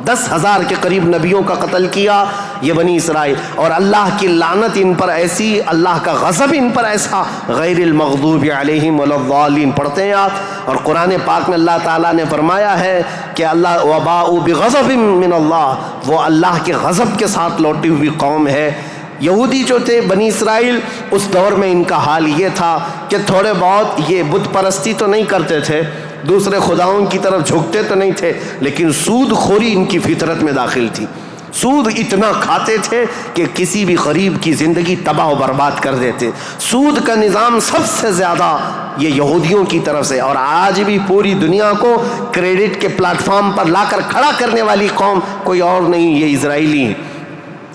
10,000 کے قریب نبیوں کا قتل کیا یہ بنی اسرائیل. اور اللہ کی لعنت ان پر ایسی, اللہ کا غضب ان پر ایسا, غیر المغضوب علیہم ولا الضالین پڑھتے ہیں آپ. اور قرآن پاک میں اللہ تعالیٰ نے فرمایا ہے کہ اللہ وباء بغضب من اللہ, وہ اللہ کے غضب کے ساتھ لوٹی ہوئی قوم ہے. یہودی جو تھے بنی اسرائیل, اس دور میں ان کا حال یہ تھا کہ تھوڑے بہت یہ بت پرستی تو نہیں کرتے تھے, دوسرے خداؤں کی طرف جھکتے تو نہیں تھے, لیکن سود خوری ان کی فطرت میں داخل تھی. سود اتنا کھاتے تھے کہ کسی بھی غریب کی زندگی تباہ و برباد کر دیتے. سود کا نظام سب سے زیادہ یہ یہودیوں کی طرف سے، اور آج بھی پوری دنیا کو کریڈٹ کے پلیٹ فارم پر لا کر کھڑا کرنے والی قوم کوئی اور نہیں، یہ اسرائیلی ہیں،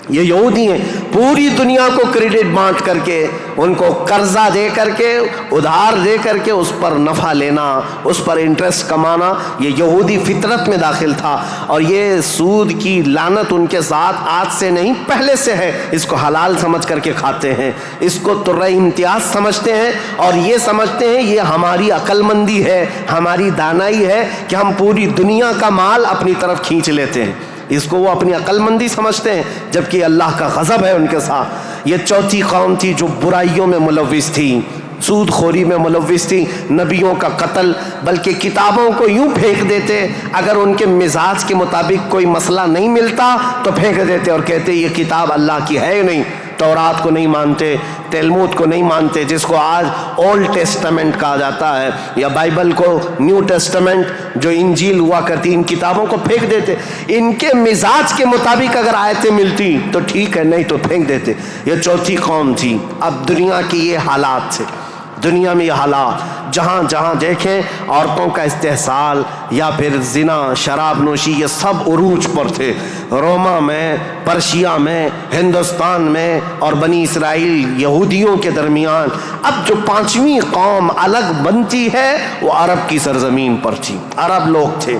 یہ یہودی ہیں. پوری دنیا کو کریڈٹ بانٹ کر کے، ان کو قرضہ دے کر کے، ادھار دے کر کے اس پر نفع لینا، اس پر انٹرسٹ کمانا، یہ یہودی فطرت میں داخل تھا. اور یہ سود کی لعنت ان کے ساتھ آج سے نہیں پہلے سے ہے. اس کو حلال سمجھ کر کے کھاتے ہیں، اس کو ترہ امتیاز سمجھتے ہیں، اور یہ سمجھتے ہیں یہ ہماری عقل مندی ہے، ہماری دانائی ہے کہ ہم پوری دنیا کا مال اپنی طرف کھینچ لیتے ہیں. اس کو وہ اپنی عقل مندی سمجھتے ہیں، جبکہ اللہ کا غضب ہے ان کے ساتھ. یہ چوتھی قوم تھی جو برائیوں میں ملوث تھی، سود خوری میں ملوث تھی، نبیوں کا قتل، بلکہ کتابوں کو یوں پھینک دیتے، اگر ان کے مزاج کے مطابق کوئی مسئلہ نہیں ملتا تو پھینک دیتے اور کہتے یہ کتاب اللہ کی ہے نہیں. تورات کو نہیں مانتے، تلمود کو نہیں مانتے، جس کو آج اولڈ ٹیسٹمنٹ کہا جاتا ہے، یا بائبل کو نیو ٹیسٹمنٹ جو انجیل ہوا کرتی، ان کتابوں کو پھینک دیتے. ان کے مزاج کے مطابق اگر آیتیں ملتی تو ٹھیک ہے، نہیں تو پھینک دیتے. یہ چوتھی قوم تھی. اب دنیا کی یہ حالات تھے، دنیا میں یہ حالات جہاں جہاں دیکھیں عورتوں کا استحصال یا پھر زنا، شراب نوشی، یہ سب عروج پر تھے. روما میں، پرشیا میں، ہندوستان میں اور بنی اسرائیل یہودیوں کے درمیان. اب جو پانچویں قوم الگ بنتی ہے وہ عرب کی سرزمین پر تھی. عرب لوگ تھے،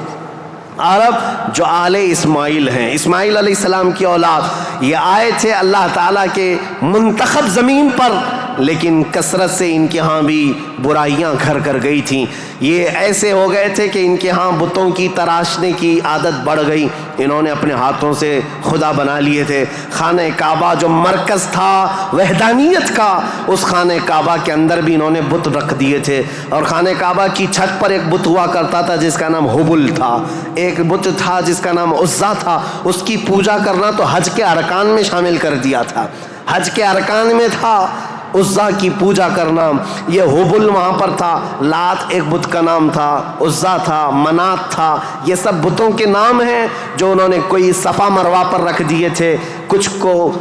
عرب جو آل اسماعیل ہیں، اسماعیل علیہ السلام کی اولاد. یہ آئے تھے اللہ تعالیٰ کے منتخب زمین پر، لیکن کثرت سے ان کے ہاں بھی برائیاں گھر کر گئی تھیں. یہ ایسے ہو گئے تھے کہ ان کے ہاں بتوں کی تراشنے کی عادت بڑھ گئی. انہوں نے اپنے ہاتھوں سے خدا بنا لیے تھے. خانہ کعبہ جو مرکز تھا وحدانیت کا، اس خانہ کعبہ کے اندر بھی انہوں نے بت رکھ دیے تھے. اور خانہ کعبہ کی چھت پر ایک بت ہوا کرتا تھا جس کا نام حبل تھا، ایک بت تھا جس کا نام عزا تھا. اس کی پوجا کرنا تو حج کے ارکان میں شامل کر دیا تھا، حج کے ارکان میں تھا عزا کی پوجا کرنا. یہ حبل وہاں پر تھا. لات ایک بت کا نام تھا، عزا تھا، منات تھا. یہ سب بتوں کے نام ہیں جو انہوں نے کوئی صفا مروہ پر رکھ دیے تھے، کچھ کو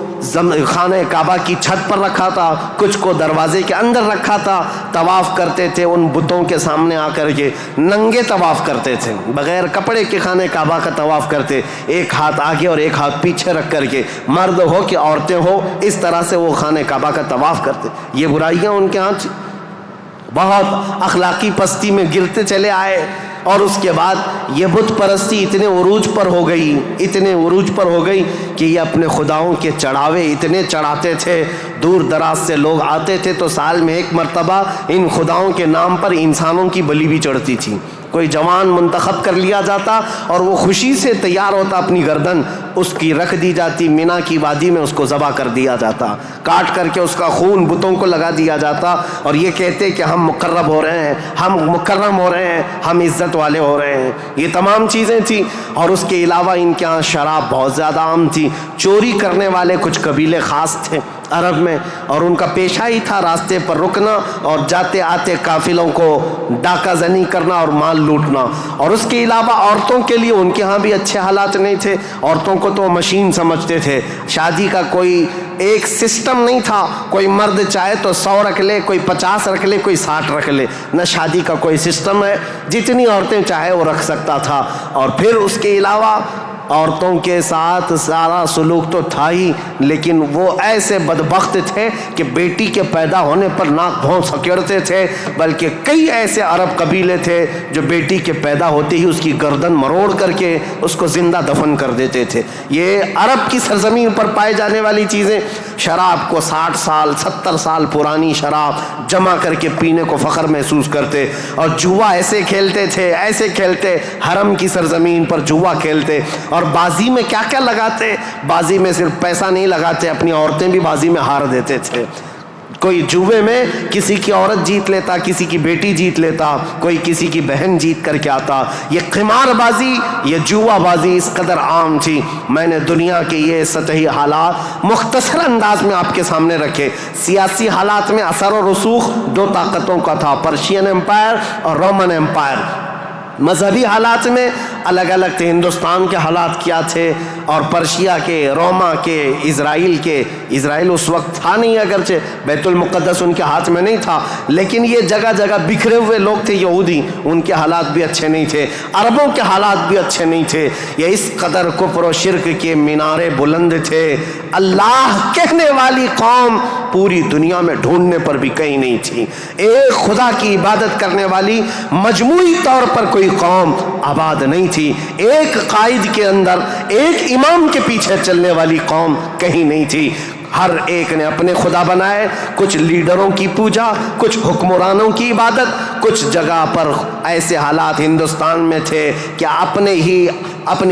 خانہ کعبہ کی چھت پر رکھا تھا، کچھ کو دروازے کے اندر رکھا تھا. طواف کرتے تھے ان بتوں کے سامنے آ کر کے، ننگے طواف کرتے تھے، بغیر کپڑے کے خانہ کعبہ کا طواف کرتے، ایک ہاتھ آگے اور ایک ہاتھ پیچھے رکھ کر کے، مرد ہو کہ عورتیں ہو، اس طرح سے وہ خانہ کعبہ کا طواف کرتے. یہ برائیاں ان کے ہاں بہت اخلاقی پستی میں گرتے چلے آئے. اور اس کے بعد یہ بت پرستی اتنے عروج پر ہو گئی، اتنے عروج پر ہو گئی کہ یہ اپنے خداؤں کے چڑھاوے اتنے چڑھاتے تھے. دور دراز سے لوگ آتے تھے تو سال میں ایک مرتبہ ان خداؤں کے نام پر انسانوں کی بلی بھی چڑھتی تھی. کوئی جوان منتخب کر لیا جاتا اور وہ خوشی سے تیار ہوتا، اپنی گردن اس کی رکھ دی جاتی، مینا کی وادی میں اس کو ذبح کر دیا جاتا، کاٹ کر کے اس کا خون بتوں کو لگا دیا جاتا. اور یہ کہتے کہ ہم مقرب ہو رہے ہیں، ہم مکرم ہو رہے ہیں، ہم عزت والے ہو رہے ہیں. یہ تمام چیزیں تھیں. اور اس کے علاوہ ان کے ہاں شراب بہت زیادہ عام تھی. چوری کرنے والے کچھ قبیلے خاص تھے عرب میں، اور ان کا پیشہ ہی تھا راستے پر رکنا اور جاتے آتے قافلوں کو ڈاکہ زنی کرنا اور مال لوٹنا. اور اس کے علاوہ عورتوں کے لیے ان کے ہاں بھی اچھے حالات نہیں تھے. عورتوں کو تو مشین سمجھتے تھے. شادی کا کوئی ایک سسٹم نہیں تھا. کوئی مرد چاہے تو 100 رکھ لے، کوئی 50 رکھ لے، کوئی 60 رکھ لے. نہ شادی کا کوئی سسٹم ہے، جتنی عورتیں چاہے وہ رکھ سکتا تھا. اور پھر اس کے علاوہ عورتوں کے ساتھ سارا سلوک تو تھا ہی، لیکن وہ ایسے بدبخت تھے کہ بیٹی کے پیدا ہونے پر ناک بھون سکیڑتے تھے. بلکہ کئی ایسے عرب قبیلے تھے جو بیٹی کے پیدا ہوتے ہی اس کی گردن مروڑ کر کے اس کو زندہ دفن کر دیتے تھے. یہ عرب کی سرزمین پر پائے جانے والی چیزیں. شراب کو 60 سال 70 سال پرانی شراب جمع کر کے پینے کو فخر محسوس کرتے. اور جوا ایسے کھیلتے تھے، ایسے کھیلتے، حرم کی سرزمین پر جوا کھیلتے. اور بازی میں کیا کیا لگاتے. بازی میں صرف پیسہ نہیں لگاتے، اپنی عورتیں بھی بازی میں ہار دیتے تھے. کوئی جوے میں کسی کی عورت جیت لیتا، کسی کی بیٹی جیت لیتا، کوئی کسی کی بہن جیت کر کے آتا. یہ قمار بازی، یہ جوا بازی اس قدر عام تھی. میں نے دنیا کے یہ سطحی حالات مختصر انداز میں آپ کے سامنے رکھے. سیاسی حالات میں اثر و رسوخ 2 طاقتوں کا تھا، پرشین امپائر اور رومن امپائر. مذہبی حالات میں الگ الگ تھے. ہندوستان کے حالات کیا تھے اور پرشیا کے، روما کے، اسرائیل کے. اسرائیل اس وقت تھا نہیں، اگرچہ بیت المقدس ان کے ہاتھ میں نہیں تھا، لیکن یہ جگہ جگہ بکھرے ہوئے لوگ تھے یہودی، ان کے حالات بھی اچھے نہیں تھے. عربوں کے حالات بھی اچھے نہیں تھے. یہ اس قدر کفر و شرک کے مینارے بلند تھے. اللہ کہنے والی قوم پوری دنیا میں ڈھونڈنے پر بھی کہیں نہیں تھی. ایک خدا کی عبادت کرنے والی مجموعی طور پر کوئی قوم آباد نہیں تھی. ایک قائد کے اندر، ایک امام کے پیچھے چلنے والی قوم کہیں نہیں تھی. ہر ایک نے اپنے خدا بنائے. کچھ لیڈروں کی پوجا، کچھ حکمرانوں کی عبادت. کچھ جگہ پر ایسے حالات ہندوستان میں تھے کہ اپنے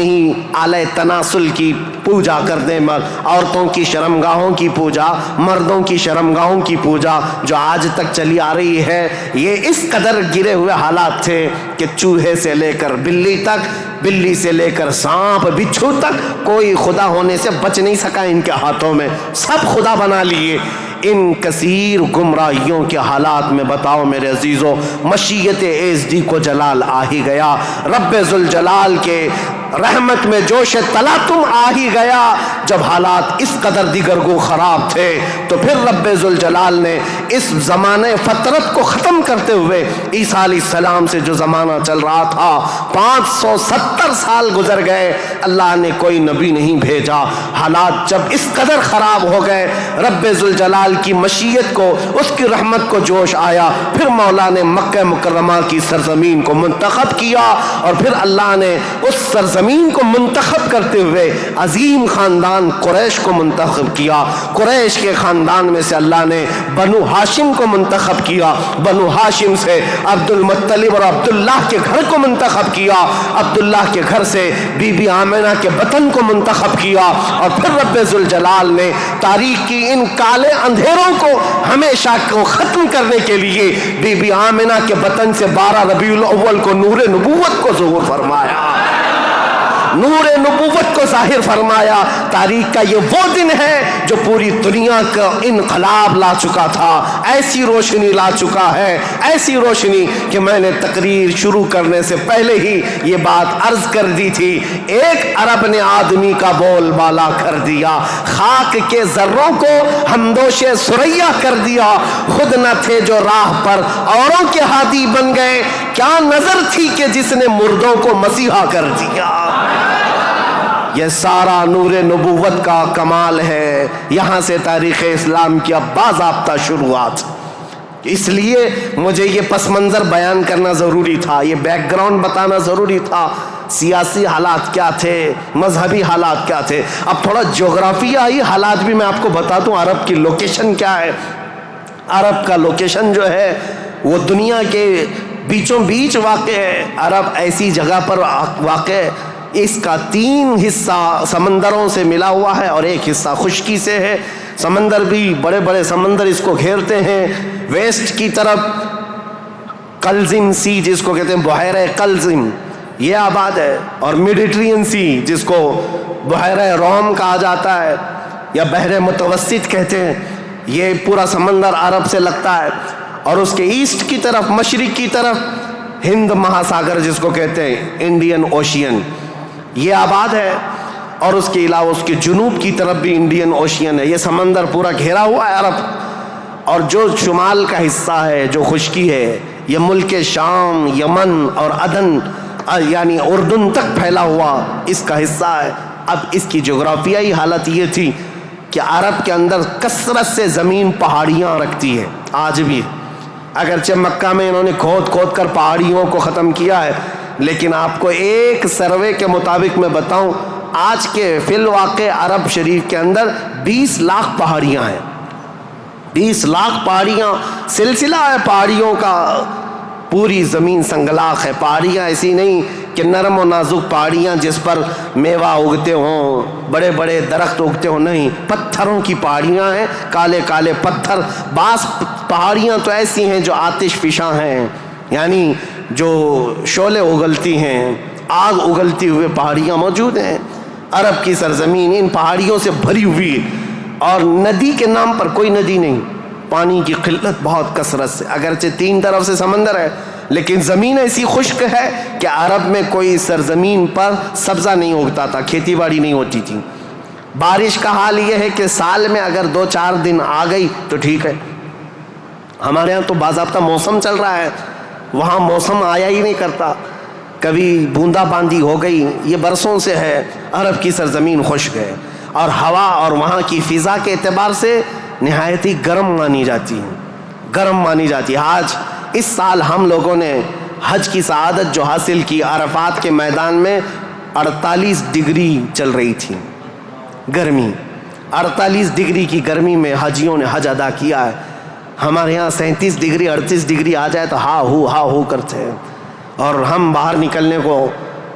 ہی آلہ تناسل کی پوجا کرتے، عورتوں کی شرمگاہوں کی پوجا، مردوں کی شرمگاہوں کی پوجا جو آج تک چلی آ رہی ہے. یہ اس قدر گرے ہوئے حالات تھے کہ چوہے سے لے کر بلی تک، بلی سے لے کر سانپ بچھو تک کوئی خدا ہونے سے بچ نہیں سکا ان کے ہاتھوں میں. سب خدا بنا لیے. ان کثیر گمراہیوں کے حالات میں بتاؤ میرے عزیزو، مشیت ایزدی کو جلال آ ہی گیا. رب ذوالجلال کے رحمت میں جوش تلاطم آ ہی گیا. جب حالات اس قدر دیگرگو خراب تھے تو پھر رب ذوالجلال نے اس زمانے فطرت کو ختم کرتے ہوئے عیسیٰ علیہ السلام سے جو زمانہ چل رہا تھا، 570 سال گزر گئے، اللہ نے کوئی نبی نہیں بھیجا. حالات جب اس قدر خراب ہو گئے، رب ذوالجلال کی مشیت کو، اس کی رحمت کو جوش آیا. پھر مولا نے مکہ مکرمہ کی سرزمین کو منتخب کیا، اور پھر اللہ نے اس سرزمین کو منتخب کرتے ہوئے عظیم خاندان قریش کو منتخب کیا. قریش کے خاندان میں سے اللہ نے بنو ہاشم کو منتخب کیا. بنو ہاشم سے عبد المطلب اور عبداللہ کے گھر کو منتخب کیا. عبداللہ کے گھر سے بی بی آمنہ کے بطن کو منتخب کیا. اور پھر رب ذوالجلال نے تاریخ کی ان کالے اندھیروں کو ہمیشہ کو ختم کرنے کے لیے بی بی آمنہ کے بطن سے 12 ربیع الاول کو نور نبوت کو ظہور فرمایا، نور نبوت کو ظاہر فرمایا. تاریخ کا یہ وہ دن ہے جو پوری دنیا کا انقلاب لا چکا تھا. ایسی روشنی لا چکا ہے، ایسی روشنی کہ میں نے تقریر شروع کرنے سے پہلے ہی یہ بات عرض کر دی تھی. ایک عرب نے آدمی کا بول بالا کر دیا، خاک کے ذروں کو ہمدوش ثریا کر دیا. خود نہ تھے جو راہ پر اوروں کے ہادی بن گئے، کیا نظر تھی کہ جس نے مردوں کو مسیحا کر دیا. یہ سارا نور نبوت کا کمال ہے. یہاں سے تاریخ اسلام کی اب باضابطہ شروعات. اس لیے مجھے یہ پس منظر بیان کرنا ضروری تھا، یہ بیک گراؤنڈ بتانا ضروری تھا. سیاسی حالات کیا تھے، مذہبی حالات کیا تھے. اب تھوڑا جغرافیائی حالات بھی میں آپ کو بتا دوں. عرب کی لوکیشن کیا ہے. عرب کا لوکیشن جو ہے وہ دنیا کے بیچوں بیچ واقع ہے. عرب ایسی جگہ پر واقع ہے، اس کا 3 حصہ سمندروں سے ملا ہوا ہے اور 1 حصہ خشکی سے ہے. سمندر بھی بڑے بڑے سمندر اس کو گھیرتے ہیں. ویسٹ کی طرف قلزم سی جس کو کہتے ہیں بحیرہ قلزم، یہ آباد ہے. اور میڈیٹرین سی جس کو بحیرہ روم کہا جاتا ہے یا بحر متوسط کہتے ہیں، یہ پورا سمندر عرب سے لگتا ہے. اور اس کے ایسٹ کی طرف، مشرق کی طرف ہند مہاساگر جس کو کہتے ہیں انڈین اوشین، یہ آباد ہے. اور اس کے علاوہ اس کے جنوب کی طرف بھی انڈین اوشین ہے. یہ سمندر پورا گھیرا ہوا ہے عرب. اور جو شمال کا حصہ ہے جو خشکی ہے، یہ ملک شام، یمن اور عدن یعنی اردن تک پھیلا ہوا اس کا حصہ ہے. اب اس کی جغرافیائی حالت یہ تھی کہ عرب کے اندر کثرت سے زمین پہاڑیاں رکھتی ہے آج بھی. اگرچہ مکہ میں انہوں نے کھود کھود کر پہاڑیوں کو ختم کیا ہے، لیکن آپ کو ایک سروے کے مطابق میں بتاؤں، آج کے فی الواقع عرب شریف کے اندر 20 لاکھ پہاڑیاں ہیں. 20 لاکھ پہاڑیاں، سلسلہ ہے پہاڑیوں کا. پوری زمین سنگلاخ ہے. پہاڑیاں ایسی نہیں کہ نرم و نازک پہاڑیاں جس پر میوہ اگتے ہوں، بڑے بڑے درخت اگتے ہوں، نہیں، پتھروں کی پہاڑیاں ہیں، کالے کالے پتھر. بعض پہاڑیاں تو ایسی ہیں جو آتش فشاں ہیں، یعنی جو شعلے اگلتی ہیں، آگ اگلتی ہوئے پہاڑیاں موجود ہیں. عرب کی سرزمین ان پہاڑیوں سے بھری ہوئی ہے. اور ندی کے نام پر کوئی ندی نہیں، پانی کی قلت بہت کثرت سے. اگرچہ 3 طرف سے سمندر ہے لیکن زمین ایسی خشک ہے کہ عرب میں کوئی سرزمین پر سبزہ نہیں اگتا تھا، کھیتی باڑی نہیں ہوتی تھی. بارش کا حال یہ ہے کہ سال میں اگر 2-4 دن آ گئی تو ٹھیک ہے. ہمارے ہاں تو باضابطہ موسم چل رہا ہے، وہاں موسم آیا ہی نہیں کرتا، کبھی بوندا باندی ہو گئی. یہ برسوں سے ہے. عرب کی سرزمین خشک ہے اور ہوا اور وہاں کی فضا کے اعتبار سے نہایت ہی گرم مانی جاتی ہے. آج اس سال ہم لوگوں نے حج کی سعادت جو حاصل کی، عرفات کے میدان میں 48 ڈگری چل رہی تھی گرمی. 48 ڈگری کی گرمی میں حاجیوں نے حج ادا کیا ہے. ہمارے یہاں 37 ڈگری 38 ڈگری آ جائے تو ہا ہو کرتے ہیں اور ہم باہر نکلنے کو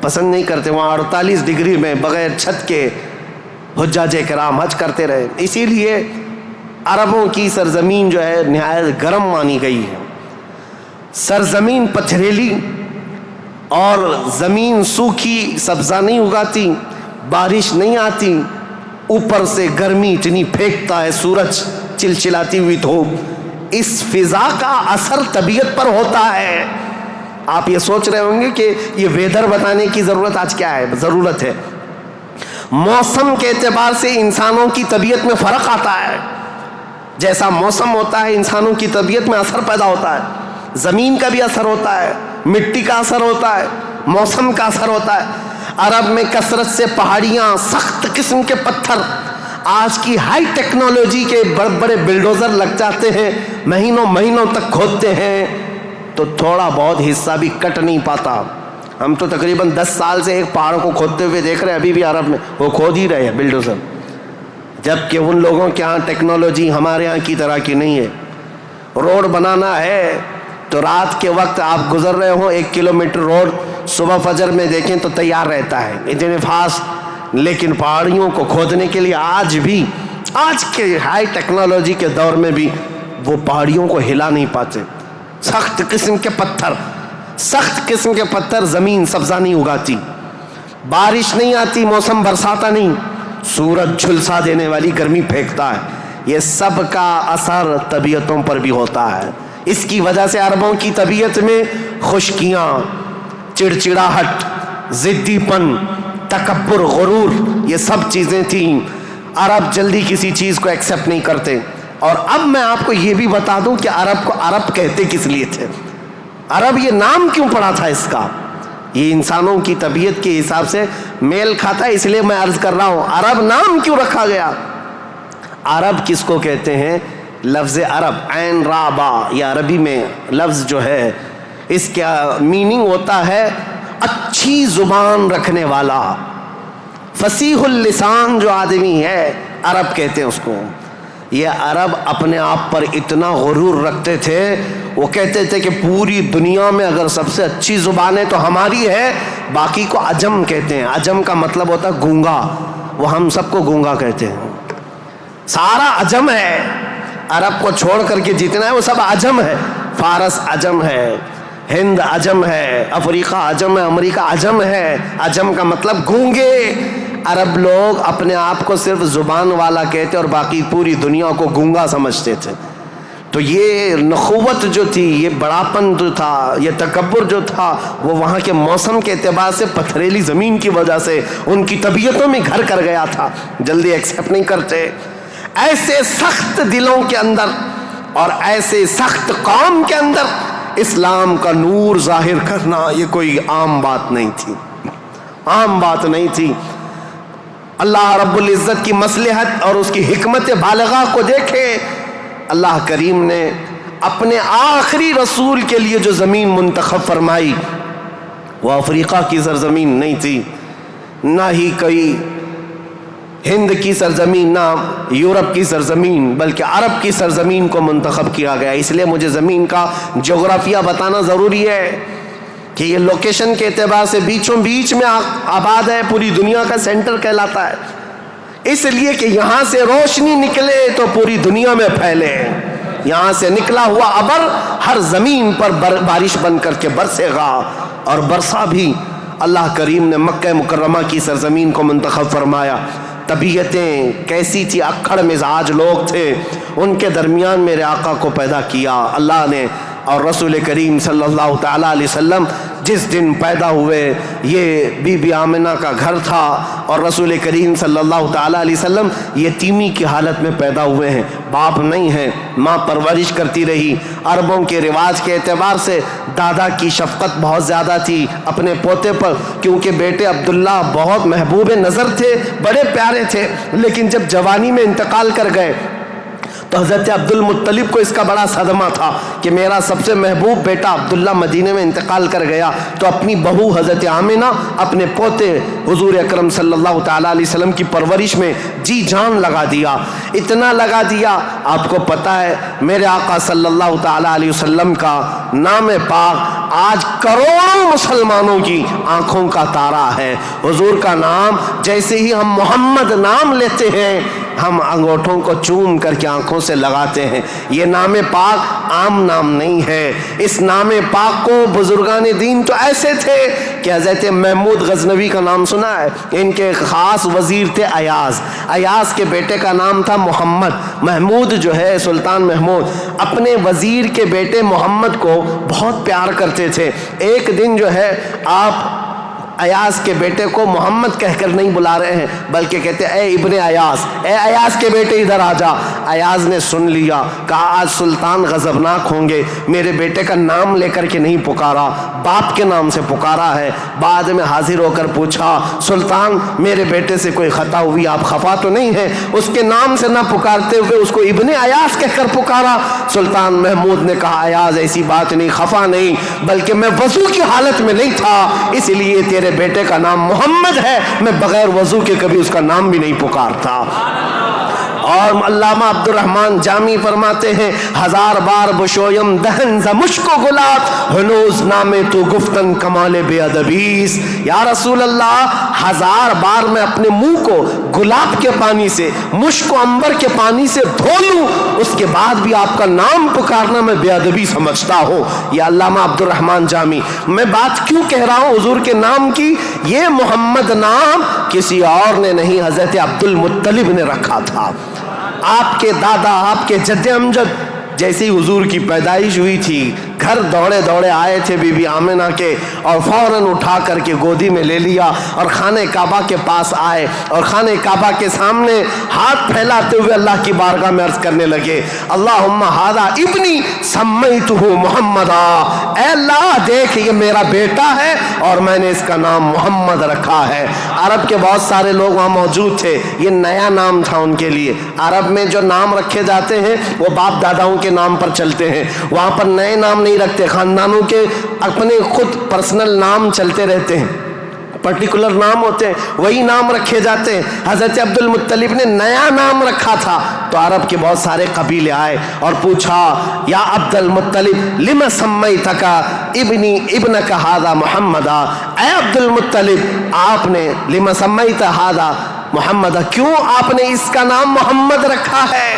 پسند نہیں کرتے. وہاں 48 ڈگری میں بغیر چھت کے حجاج کرام حج کرتے رہے. اسی لیے عربوں کی سرزمین جو ہے نہایت گرم مانی گئی ہے. سرزمین پتھریلی اور زمین سوکھی، سبزہ نہیں اگاتی، بارش نہیں آتی، اوپر سے گرمی اتنی پھینکتا ہے سورج، چلچلاتی ہوئی دھوپ. اس فضا کا اثر طبیعت پر ہوتا ہے. آپ یہ سوچ رہے ہوں گے کہ یہ ویدر بتانے کی ضرورت آج کیا ہے؟ ضرورت ہے. موسم کے اعتبار سے انسانوں کی طبیعت میں فرق آتا ہے. جیسا موسم ہوتا ہے انسانوں کی طبیعت میں اثر پیدا ہوتا ہے. زمین کا بھی اثر ہوتا ہے، مٹی کا اثر ہوتا ہے، موسم کا اثر ہوتا ہے. عرب میں کثرت سے پہاڑیاں، سخت قسم کے پتھر، آج کی ہائی ٹیکنالوجی کے بڑے بڑے بلڈوزر لگ جاتے ہیں، مہینوں تک کھودتے ہیں تو تھوڑا بہت حصہ بھی کٹ نہیں پاتا. ہم تو تقریباً 10 سال سے ایک پہاڑ کو کھودتے ہوئے دیکھ رہے ہیں، ابھی بھی عرب میں وہ کھود ہی رہے ہیں بلڈوزر. جبکہ ان لوگوں کے ہاں ٹیکنالوجی ہمارے ہاں کی طرح کی نہیں ہے. روڈ بنانا ہے تو رات کے وقت آپ گزر رہے ہوں 1 کلومیٹر روڈ، صبح فجر میں دیکھیں تو تیار رہتا ہے، اتنے فاسٹ. لیکن پہاڑیوں کو کھودنے کے لیے آج کے ہائی ٹیکنالوجی کے دور میں بھی وہ پہاڑیوں کو ہلا نہیں پاتے. سخت قسم کے پتھر، زمین سبزہ نہیں اگاتی، بارش نہیں آتی، موسم برساتا نہیں، سورج جھلسا دینے والی گرمی پھینکتا ہے. یہ سب کا اثر طبیعتوں پر بھی ہوتا ہے. اس کی وجہ سے عربوں کی طبیعت میں خشکیاں، چڑچڑاہٹ، ضدی پن، تکبر، غرور، یہ سب چیزیں تھیں. عرب جلدی کسی چیز کو ایکسیپٹ نہیں کرتے. اور اب میں آپ کو یہ بھی بتا دوں کہ عرب کو عرب کہتے کس لیے تھے. عرب یہ نام کیوں پڑا تھا اس کا؟ یہ انسانوں کی طبیعت کے حساب سے میل کھاتا ہے، اس لیے میں عرض کر رہا ہوں عرب نام کیوں رکھا گیا. عرب کس کو کہتے ہیں؟ لفظ عرب، عین را با، یہ عربی میں لفظ جو ہے اس کا میننگ ہوتا ہے اچھی زبان رکھنے والا، فصیح اللسان جو آدمی ہے عرب کہتے ہیں اس کو. یہ عرب اپنے آپ پر اتنا غرور رکھتے تھے، وہ کہتے تھے کہ پوری دنیا میں اگر سب سے اچھی زبان ہے تو ہماری ہے، باقی کو عجم کہتے ہیں. عجم کا مطلب ہوتا ہے گونگا، وہ ہم سب کو گونگا کہتے ہیں. سارا عجم ہے، عرب کو چھوڑ کر کے جتنا ہے وہ سب عجم ہے. فارس عجم ہے، ہند عجم ہے، افریقہ عجم ہے، امریکہ عجم ہے. عجم کا مطلب گونگے. عرب لوگ اپنے آپ کو صرف زبان والا کہتے اور باقی پوری دنیا کو گونگا سمجھتے تھے. تو یہ نخوت جو تھی، یہ بڑاپن جو تھا، یہ تکبر جو تھا، وہ وہاں کے موسم کے اعتبار سے پتھریلی زمین کی وجہ سے ان کی طبیعتوں میں گھر کر گیا تھا. جلدی ایکسیپٹ نہیں کرتے. ایسے سخت دلوں کے اندر اور ایسے سخت قوم کے اندر اسلام کا نور ظاہر کرنا یہ کوئی عام بات نہیں تھی. اللہ رب العزت کی مصلحت اور اس کی حکمت بالغہ کو دیکھے. اللہ کریم نے اپنے آخری رسول کے لیے جو زمین منتخب فرمائی وہ افریقہ کی سرزمین نہیں تھی، نہ ہی کوئی ہند کی سرزمین، نہ یورپ کی سرزمین، بلکہ عرب کی سرزمین کو منتخب کیا گیا. اس لیے مجھے زمین کا جغرافیہ بتانا ضروری ہے کہ یہ لوکیشن کے اعتبار سے بیچوں بیچ میں آباد ہے، پوری دنیا کا سینٹر کہلاتا ہے. اس لیے کہ یہاں سے روشنی نکلے تو پوری دنیا میں پھیلے. یہاں سے نکلا ہوا ابر ہر زمین پر بارش بن کر کے برسے گا، اور برسا بھی. اللہ کریم نے مکہ مکرمہ کی سرزمین کو منتخب فرمایا. طبیعتیں کیسی تھی، اکھڑ مزاج لوگ تھے، ان کے درمیان میرے آقا کو پیدا کیا. اللہ نے اور رسول کریم صلی اللہ تعالیٰ علیہ وسلم جس دن پیدا ہوئے یہ بی بی آمنہ کا گھر تھا، اور رسول کریم صلی اللہ تعالیٰ علیہ وسلم یتیمی کی حالت میں پیدا ہوئے ہیں، باپ نہیں ہے، ماں پرورش کرتی رہی۔ عربوں کے رواج کے اعتبار سے دادا کی شفقت بہت زیادہ تھی اپنے پوتے پر، کیونکہ بیٹے عبداللہ بہت محبوب نظر تھے، بڑے پیارے تھے، لیکن جب جوانی میں انتقال کر گئے تو حضرت عبد المطلب کو اس کا بڑا صدمہ تھا کہ میرا سب سے محبوب بیٹا عبداللہ مدینے میں انتقال کر گیا، تو اپنی بہو حضرت آمنہ اپنے پوتے حضور اکرم صلی اللہ تعالیٰ علیہ وسلم کی پرورش میں جی جان لگا دیا، اتنا لگا دیا۔ آپ کو پتہ ہے میرے آقا صلی اللہ تعالیٰ علیہ وسلم کا نام پاک آج کروڑوں مسلمانوں کی آنکھوں کا تارا ہے۔ حضور کا نام جیسے ہی ہم محمد نام لیتے ہیں ہم انگوٹھوں کو چوم کر کے آنکھوں سے لگاتے ہیں۔ یہ نام پاک عام نام نہیں ہے، اس نام پاک کو بزرگان دین تو ایسے تھے کہ حضرت محمود غزنوی کا نام سنا ہے، ان کے خاص وزیر تھے ایاز، ایاز کے بیٹے کا نام تھا محمد۔ محمود جو ہے سلطان محمود اپنے وزیر کے بیٹے محمد کو بہت پیار کرتے تھے۔ ایک دن جو ہے آپ ایاز کے بیٹے کو محمد کہہ کر نہیں بلا رہے ہیں بلکہ کہتے اے ابن ایاز، اے ایاز کے بیٹے ادھر آ جا۔ ایاز نے سن لیا، کہا آج سلطان غضبناک ہوں گے، میرے بیٹے کا نام لے کر کے نہیں پکارا، باپ کے نام سے پکارا ہے۔ بعد میں حاضر ہو کر پوچھا سلطان میرے بیٹے سے کوئی خطا ہوئی، آپ خفا تو نہیں ہیں؟ اس کے نام سے نہ پکارتے ہوئے اس کو ابن ایاز کہہ کر پکارا۔ سلطان محمود نے کہا ایاز ایسی بات نہیں، خفا نہیں، بلکہ میں وضو کی حالت میں نہیں تھا اس لیے تیرے بیٹے کا نام محمد ہے، میں بغیر وضو کے کبھی اس کا نام بھی نہیں پکارتا۔ اور علامہ عبد الرحمن جامی فرماتے ہیں ہزار بار بشویم دہن ز مشک و گلاب ہنوز نامے تو گفتن کمال بے ادبیس۔ یا رسول اللہ ہزار بار میں اپنے منہ کو گلاب کے پانی سے، مشک و عنبر کے پانی سے دھو لوں، اس کے بعد بھی آپ کا نام پکارنا میں بے ادبی سمجھتا ہوں۔ یہ علامہ عبد الرحمن جامی۔ میں بات کیوں کہہ رہا ہوں حضور کے نام کی؟ یہ محمد نام کسی اور نے نہیں، حضرت عبد المطلب نے رکھا تھا۔ آپ کے دادا، آپ کے جد امجد جیسے ہی حضور کی پیدائش ہوئی تھی گھر دوڑے دوڑے آئے تھے بی بی آمنہ کے، اور فوراً اٹھا کر کے گودی میں لے لیا اور خانہ کعبہ کے پاس آئے اور خانہ کعبہ کے سامنے ہاتھ پھیلاتے ہوئے اللہ کی بارگاہ میں عرض کرنے لگے اللہم ھذا ابنی سمیتہ محمدا، اے اللہ دیکھ یہ میرا بیٹا ہے اور میں نے اس کا نام محمد رکھا ہے۔ عرب کے بہت سارے لوگ وہاں موجود تھے، یہ نیا نام تھا ان کے لیے۔ عرب میں جو نام رکھے جاتے ہیں وہ باپ داداؤں کے نام پر چلتے ہیں، وہاں پر نئے نام نہیں رکھتے، خاندانوں کے اپنے خود پرسنل نام چلتے رہتے ہیں، پرٹیکولر نام ہوتے ہیں وہی نام رکھے جاتے ہیں۔ حضرت عبد المطلب نے نیا نام رکھا تھا تو عرب کے بہت سارے قبیلے آئے اور پوچھا یا عبد المطلب لم سمیتک ابنی ابنک ھذا محمدا، اے عبد المطلب آپ نے لم سمیت ھذا محمدا، کیوں آپ نے اس کا نام محمد رکھا ہے؟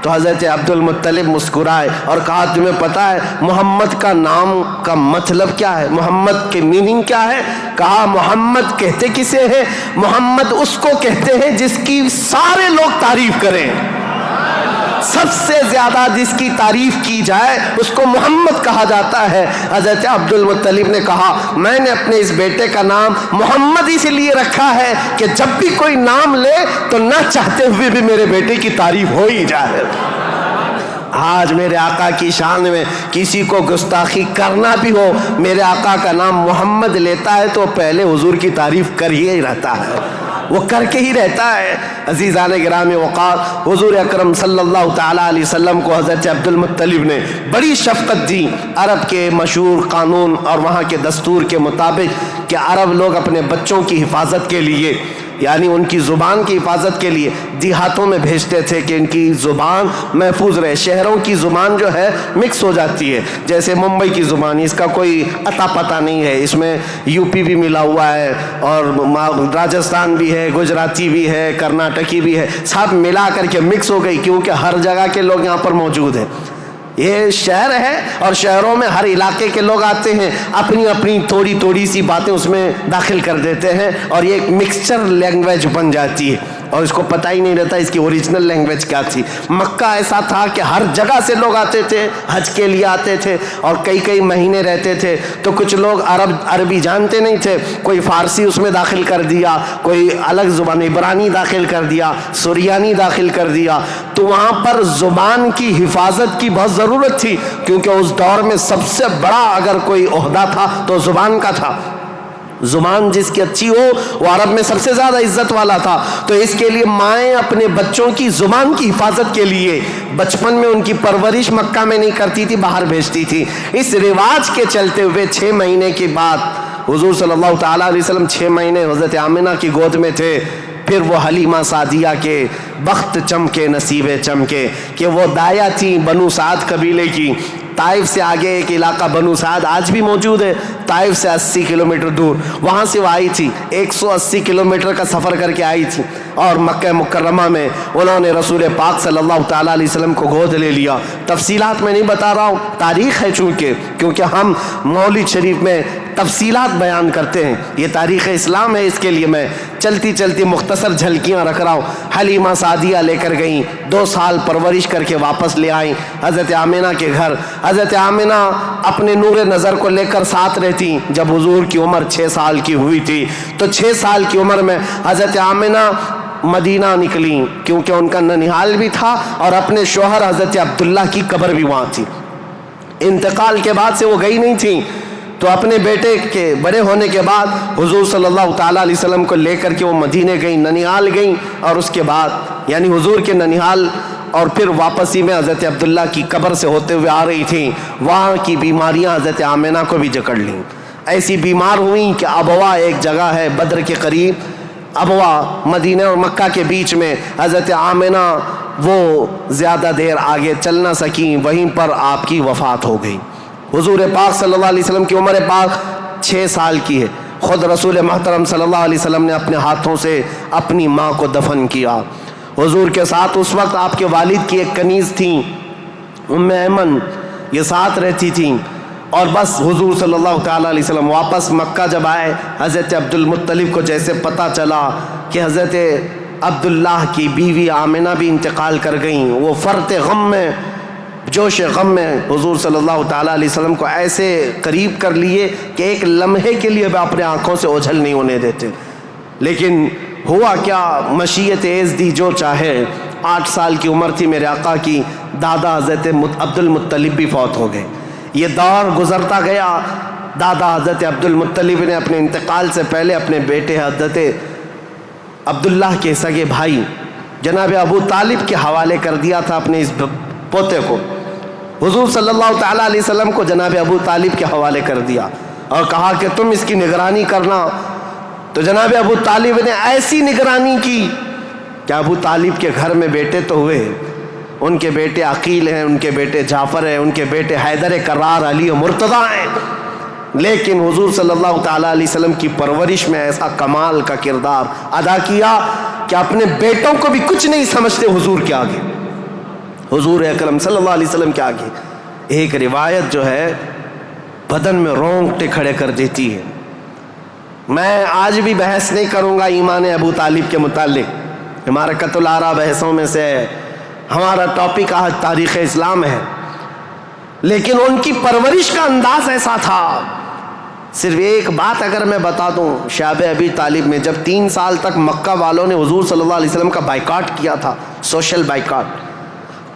تو حضرت عبد المطلب مسکرائے اور کہا تمہیں پتہ ہے محمد کا نام کا مطلب کیا ہے، محمد کے میننگ کیا ہے؟ کہا محمد کہتے کسے ہیں؟ محمد اس کو کہتے ہیں جس کی سارے لوگ تعریف کریں، سب سے زیادہ جس کی تعریف کی جائے اس کو محمد کہا جاتا ہے۔ حضرت عبد المطلب نے کہا میں نے اپنے اس بیٹے کا نام محمد اس لیے رکھا ہے کہ جب بھی کوئی نام لے تو نہ چاہتے ہوئے بھی میرے بیٹے کی تعریف ہو ہی جائے۔ آج میرے آقا کی شان میں کسی کو گستاخی کرنا بھی ہو، میرے آقا کا نام محمد لیتا ہے تو پہلے حضور کی تعریف کر ہی رہتا ہے، وہ کر کے ہی رہتا ہے۔ عزیزان گرامی وقار، حضور اکرم صلی اللہ تعالیٰ علیہ وسلم کو حضرت عبد المطلب نے بڑی شفقت دی۔ عرب کے مشہور قانون اور وہاں کے دستور کے مطابق کہ عرب لوگ اپنے بچوں کی حفاظت کے لیے، یعنی ان کی زبان کی حفاظت کے لیے دیہاتوں میں بھیجتے تھے کہ ان کی زبان محفوظ رہے۔ شہروں کی زبان جو ہے مکس ہو جاتی ہے، جیسے ممبئی کی زبان اس کا کوئی عطا پتہ نہیں ہے، اس میں یو پی بھی ملا ہوا ہے اور راجستھان بھی ہے، گجراتی بھی ہے، کرناٹکی بھی ہے، سب ملا کر کے مکس ہو گئی کیونکہ ہر جگہ کے لوگ یہاں پر موجود ہیں۔ یہ شہر ہے اور شہروں میں ہر علاقے کے لوگ آتے ہیں، اپنی اپنی تھوڑی تھوڑی سی باتیں اس میں داخل کر دیتے ہیں اور یہ ایک مکسچر لینگویج بن جاتی ہے۔ اور اس کو پتہ ہی نہیں رہتا اس کی اوریجنل لینگویج کیا تھی۔ مکہ ایسا تھا کہ ہر جگہ سے لوگ آتے تھے، حج کے لیے آتے تھے اور کئی کئی مہینے رہتے تھے، تو کچھ لوگ عربی جانتے نہیں تھے، کوئی فارسی اس میں داخل کر دیا، کوئی الگ زبان عبرانی داخل کر دیا، سریانی داخل کر دیا، تو وہاں پر زبان کی حفاظت کی بہت ضرورت تھی، کیونکہ اس دور میں سب سے بڑا اگر کوئی عہدہ تھا تو زبان کا تھا۔ زبان جس کی اچھی ہو وہ عرب میں سب سے زیادہ عزت والا تھا، تو اس کے لیے مائیں اپنے بچوں کی زبان کی حفاظت کے لیے بچپن میں ان کی پرورش مکہ میں نہیں کرتی تھی، باہر بھیجتی تھی۔ اس رواج کے چلتے ہوئے 6 مہینے کے بعد حضور صلی اللہ تعالیٰ علیہ وسلم 6 مہینے حضرت آمنہ کی گود میں تھے، پھر وہ حلیمہ سعدیہ کے بخت چمکے، نصیبے چمکے کہ وہ دایا تھیں بنو سعد قبیلے کی۔ طائف سے آگے ایک علاقہ بنو سعد آج بھی موجود ہے، طائف سے 80 کلومیٹر دور، وہاں سے وہ آئی تھی، 180 کلومیٹر کا سفر کر کے آئی تھی، اور مکہ مکرمہ میں انہوں نے رسول پاک صلی اللہ تعالیٰ علیہ وسلم کو گود لے لیا۔ تفصیلات میں نہیں بتا رہا ہوں، تاریخ ہے کیونکہ ہم مولد شریف میں تفصیلات بیان کرتے ہیں، یہ تاریخ اسلام ہے، اس کے لیے میں چلتی چلتی مختصر جھلکیاں رکھ رہا ہوں۔ حلیمہ سعدیہ لے کر گئیں، 2 سال پرورش کر کے واپس لے آئیں حضرت آمنہ کے گھر۔ حضرت آمنہ اپنے نور نظر کو لے کر ساتھ رہتی۔ جب حضور کی عمر 6 سال کی ہوئی تھی تو 6 سال کی عمر میں حضرت آمنہ مدینہ نکلی، کیونکہ ان کا ننیحال بھی تھا اور اپنے شوہر حضرت عبداللہ کی قبر بھی وہاں تھی۔ انتقال کے بعد سے وہ گئی نہیں تھیں، تو اپنے بیٹے کے بڑے ہونے کے بعد حضور صلی اللہ تعالیٰ علیہ وسلم کو لے کر کے وہ مدینے گئیں، ننیحال گئیں، اور اس کے بعد یعنی حضور کے ننیحال اور پھر واپسی میں حضرت عبداللہ کی قبر سے ہوتے ہوئے آ رہی تھیں۔ وہاں کی بیماریاں حضرت آمنہ کو بھی جکڑ لیں، ایسی بیمار ہوئیں کہ ابوا ایک جگہ ہے بدر کے قریب، ابوا مدینہ اور مکہ کے بیچ میں، حضرت آمنہ وہ زیادہ دیر آگے چل نہ سکیں، وہیں پر آپ کی وفات ہو گئی۔ حضور پاک صلی اللہ علیہ وسلم کی عمر پاک 6 سال کی ہے، خود رسول محترم صلی اللہ علیہ وسلم نے اپنے ہاتھوں سے اپنی ماں کو دفن کیا۔ حضور کے ساتھ اس وقت آپ کے والد کی ایک کنیز تھیں ام ایمن، یہ ساتھ رہتی تھیں، اور بس حضور صلی اللہ تعالیٰ علیہ وسلم واپس مکہ جب آئے، حضرت عبد المطلب کو جیسے پتہ چلا کہ حضرت عبداللہ کی بیوی آمنہ بھی انتقال کر گئیں، وہ فرط غم میں، جوش غم میں حضور صلی اللہ تعالیٰ علیہ وسلم کو ایسے قریب کر لیے کہ ایک لمحے کے لیے بھی اپنے آنکھوں سے اوجھل نہیں ہونے دیتے۔ لیکن ہوا کیا، مشیت عز دی جو چاہے، 8 سال کی عمر تھی میرے آقا کی، دادا حضرت عبد المطلب بھی فوت ہو گئے۔ یہ دور گزرتا گیا، دادا حضرت عبد المطلب نے اپنے انتقال سے پہلے اپنے بیٹے حضرت عبداللہ کے سگے بھائی جناب ابو طالب کے حوالے کر دیا تھا اپنے اس پوتے کو۔ حضور صلی اللہ تعالیٰ علیہ وسلم کو جناب ابو طالب کے حوالے کر دیا اور کہا کہ تم اس کی نگرانی کرنا۔ تو جناب ابو طالب نے ایسی نگرانی کی کہ ابو طالب کے گھر میں بیٹے تو ہوئے، ان کے بیٹے عقیل ہیں، ان کے بیٹے جعفر ہیں، ان کے بیٹے حیدر کرار، علی و مرتضیٰ ہیں، لیکن حضور صلی اللہ تعالیٰ علیہ وسلم کی پرورش میں ایسا کمال کا کردار ادا کیا کہ اپنے بیٹوں کو بھی کچھ نہیں سمجھتے حضور کے آگے، حضور اکرم صلی اللہ علیہ وسلم کے آگے۔ ایک روایت جو ہے بدن میں رونگٹے کھڑے کر دیتی ہے۔ میں آج بھی بحث نہیں کروں گا ایمان ابو طالب کے متعلق، حمارقۃ الآراء بحثوں میں سے ہے، ہمارا ٹاپک آج تاریخ اسلام ہے، لیکن ان کی پرورش کا انداز ایسا تھا۔ صرف ایک بات اگر میں بتا دوں، شعب ابی طالب میں جب 3 سال تک مکہ والوں نے حضور صلی اللہ علیہ وسلم کا بائیکاٹ کیا تھا، سوشل بائیکاٹ،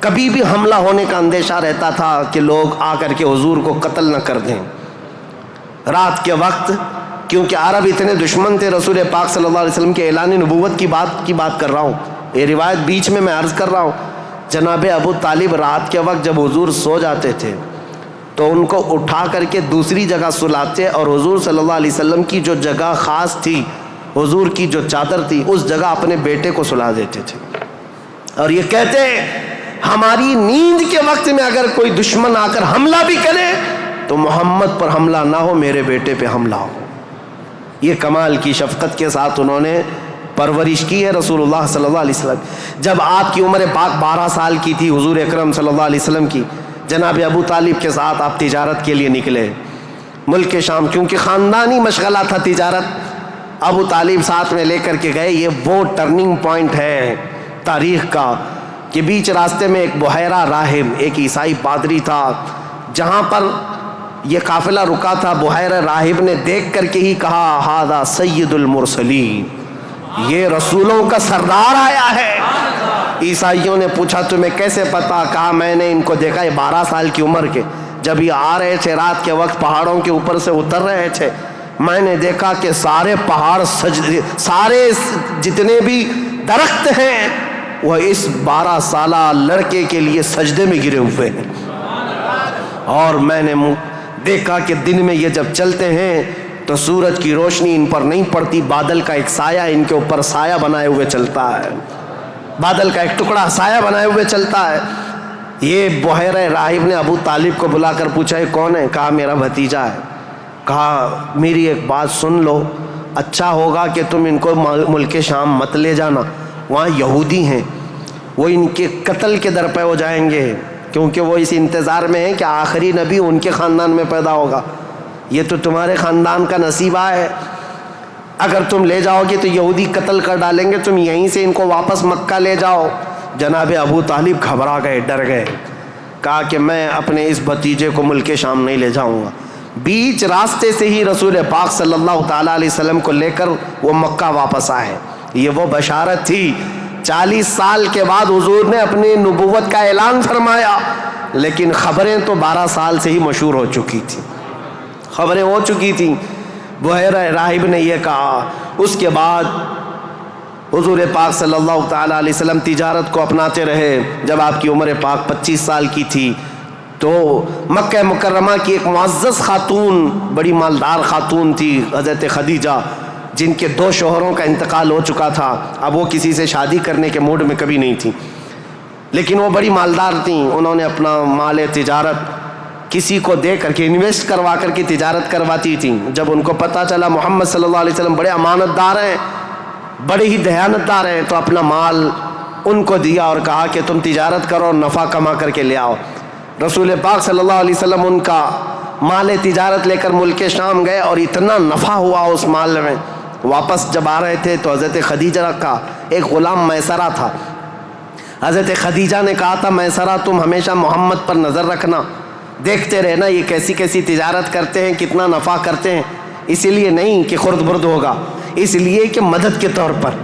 کبھی بھی حملہ ہونے کا اندیشہ رہتا تھا کہ لوگ آ کر کے حضور کو قتل نہ کر دیں۔ رات کے وقت، کیونکہ عرب اتنے دشمن تھے رسول پاک صلی اللہ علیہ وسلم کے اعلان نبوت کی بات کر رہا ہوں، یہ روایت بیچ میں عرض کر رہا ہوں۔ جناب ابو طالب رات کے وقت جب حضور سو جاتے تھے تو ان کو اٹھا کر کے دوسری جگہ سلاتے، اور حضور صلی اللہ علیہ وسلم کی جو جگہ خاص تھی، حضور کی جو چادر تھی، اس جگہ اپنے بیٹے کو سلا دیتے تھے، اور یہ کہتے ہماری نیند کے وقت میں اگر کوئی دشمن آ کر حملہ بھی کرے تو محمد پر حملہ نہ ہو، میرے بیٹے پہ حملہ ہو۔ یہ کمال کی شفقت کے ساتھ انہوں نے پرورش کی ہے رسول اللہ صلی اللہ علیہ وسلم۔ جب آپ کی عمر پاک 12 سال کی تھی حضور اکرم صلی اللہ علیہ وسلم کی، جناب ابو طالب کے ساتھ آپ تجارت کے لیے نکلے ملک شام، کیونکہ خاندانی مشغلہ تھا تجارت، ابو طالب ساتھ میں لے کر کے گئے. یہ وہ ٹرننگ پوائنٹ ہے تاریخ کا کہ بیچ راستے میں ایک بحیرہ راہب، ایک عیسائی پادری تھا، جہاں پر یہ قافلہ رکا تھا. بحیرہ راہب نے دیکھ کر کے ہی کہا ھذا سید المرسلین، یہ رسولوں کا سردار آیا ہے. عیسائیوں نے پوچھا تمہیں کیسے پتا؟ کہا میں نے ان کو دیکھا، یہ 12 سال کی عمر کے، جب یہ آ رہے تھے رات کے وقت پہاڑوں کے اوپر سے اتر رہے تھے، میں نے دیکھا کہ سارے پہاڑ سارے جتنے بھی درخت ہیں وہ اس 12 سالہ لڑکے کے لیے سجدے میں گرے ہوئے ہیں. اور میں نے دیکھا کہ دن میں یہ جب چلتے ہیں تو سورج کی روشنی ان پر نہیں پڑتی، بادل کا ایک سایہ ان کے اوپر سایہ بنائے ہوئے چلتا ہے، بادل کا ایک ٹکڑا سایہ بنائے ہوئے چلتا ہے. یہ بحیرہ راہب نے ابو طالب کو بلا کر پوچھا یہ کون ہے؟ کہا میرا بھتیجا ہے. کہا میری ایک بات سن لو، اچھا ہوگا کہ تم ان کو ملک شام مت لے جانا، وہاں یہودی ہیں، وہ ان کے قتل کے در پہ ہو جائیں گے، کیونکہ وہ اس انتظار میں ہیں کہ آخری نبی ان کے خاندان میں پیدا ہوگا. یہ تو تمہارے خاندان کا نصیبہ ہے، اگر تم لے جاؤ گے تو یہودی قتل کر ڈالیں گے، تم یہیں سے ان کو واپس مکہ لے جاؤ. جناب ابو طالب گھبرا گئے، ڈر گئے. کہا کہ میں اپنے اس بھتیجے کو ملک شام نہیں لے جاؤں گا. بیچ راستے سے ہی رسول پاک صلی اللہ تعالیٰ علیہ وسلم کو لے کر وہ مکہ واپس آئے. یہ وہ بشارت تھی، 40 سال کے بعد حضور نے اپنی نبوت کا اعلان فرمایا، لیکن خبریں تو 12 سال سے ہی مشہور ہو چکی تھیں، خبریں ہو چکی تھیں. بحیرہ راہب نے یہ کہا. اس کے بعد حضور پاک صلی اللہ تعالیٰ علیہ وسلم تجارت کو اپناتے رہے. جب آپ کی عمر پاک 25 سال کی تھی تو مکہ مکرمہ کی ایک معزز خاتون، بڑی مالدار خاتون تھی، حضرت خدیجہ، جن کے 2 شوہروں کا انتقال ہو چکا تھا. اب وہ کسی سے شادی کرنے کے موڈ میں کبھی نہیں تھی، لیکن وہ بڑی مالدار تھیں. انہوں نے اپنا مال تجارت کسی کو دے کر کے انویسٹ کروا کر کے تجارت کرواتی تھیں. جب ان کو پتہ چلا محمد صلی اللہ علیہ وسلم بڑے امانت دار ہیں، بڑے ہی دیانت دار ہیں، تو اپنا مال ان کو دیا اور کہا کہ تم تجارت کرو اور نفع کما کر کے لے آؤ. رسول پاک صلی اللہ علیہ وسلم ان کا مال تجارت لے کر ملک شام گئے اور اتنا نفع ہوا اس مال میں. واپس جب آ رہے تھے تو حضرت خدیجہ کا ایک غلام میسرہ تھا. حضرت خدیجہ نے کہا تھا میسرہ تم ہمیشہ محمد پر نظر رکھنا، دیکھتے رہنا یہ کیسی کیسی تجارت کرتے ہیں، کتنا نفع کرتے ہیں. اسی لیے نہیں کہ خرد برد ہوگا، اس لیے کہ مدد کے طور پر.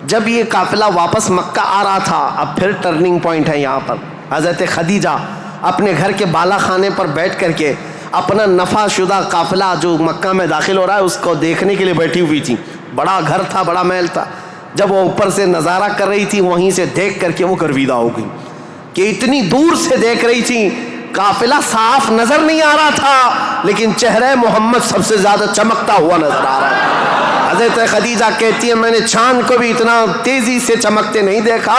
جب یہ قافلہ واپس مکہ آ رہا تھا، اب پھر ٹرننگ پوائنٹ ہے یہاں پر. حضرت خدیجہ اپنے گھر کے بالا خانے پر بیٹھ کر کے اپنا نفع شدہ قافلہ جو مکہ میں داخل ہو رہا ہے اس کو دیکھنے کے لیے بیٹھی ہوئی تھی. بڑا گھر تھا، بڑا محل تھا. جب وہ اوپر سے نظارہ کر رہی تھی، وہیں سے دیکھ کر کے وہ گرویدہ ہو گئی کہ اتنی دور سے دیکھ رہی تھی، قافلہ صاف نظر نہیں آ رہا تھا لیکن چہرہ محمد سب سے زیادہ چمکتا ہوا نظر آ رہا ہے. حضرت خدیجہ کہتی ہے میں نے چاند کو بھی اتنا تیزی سے چمکتے نہیں دیکھا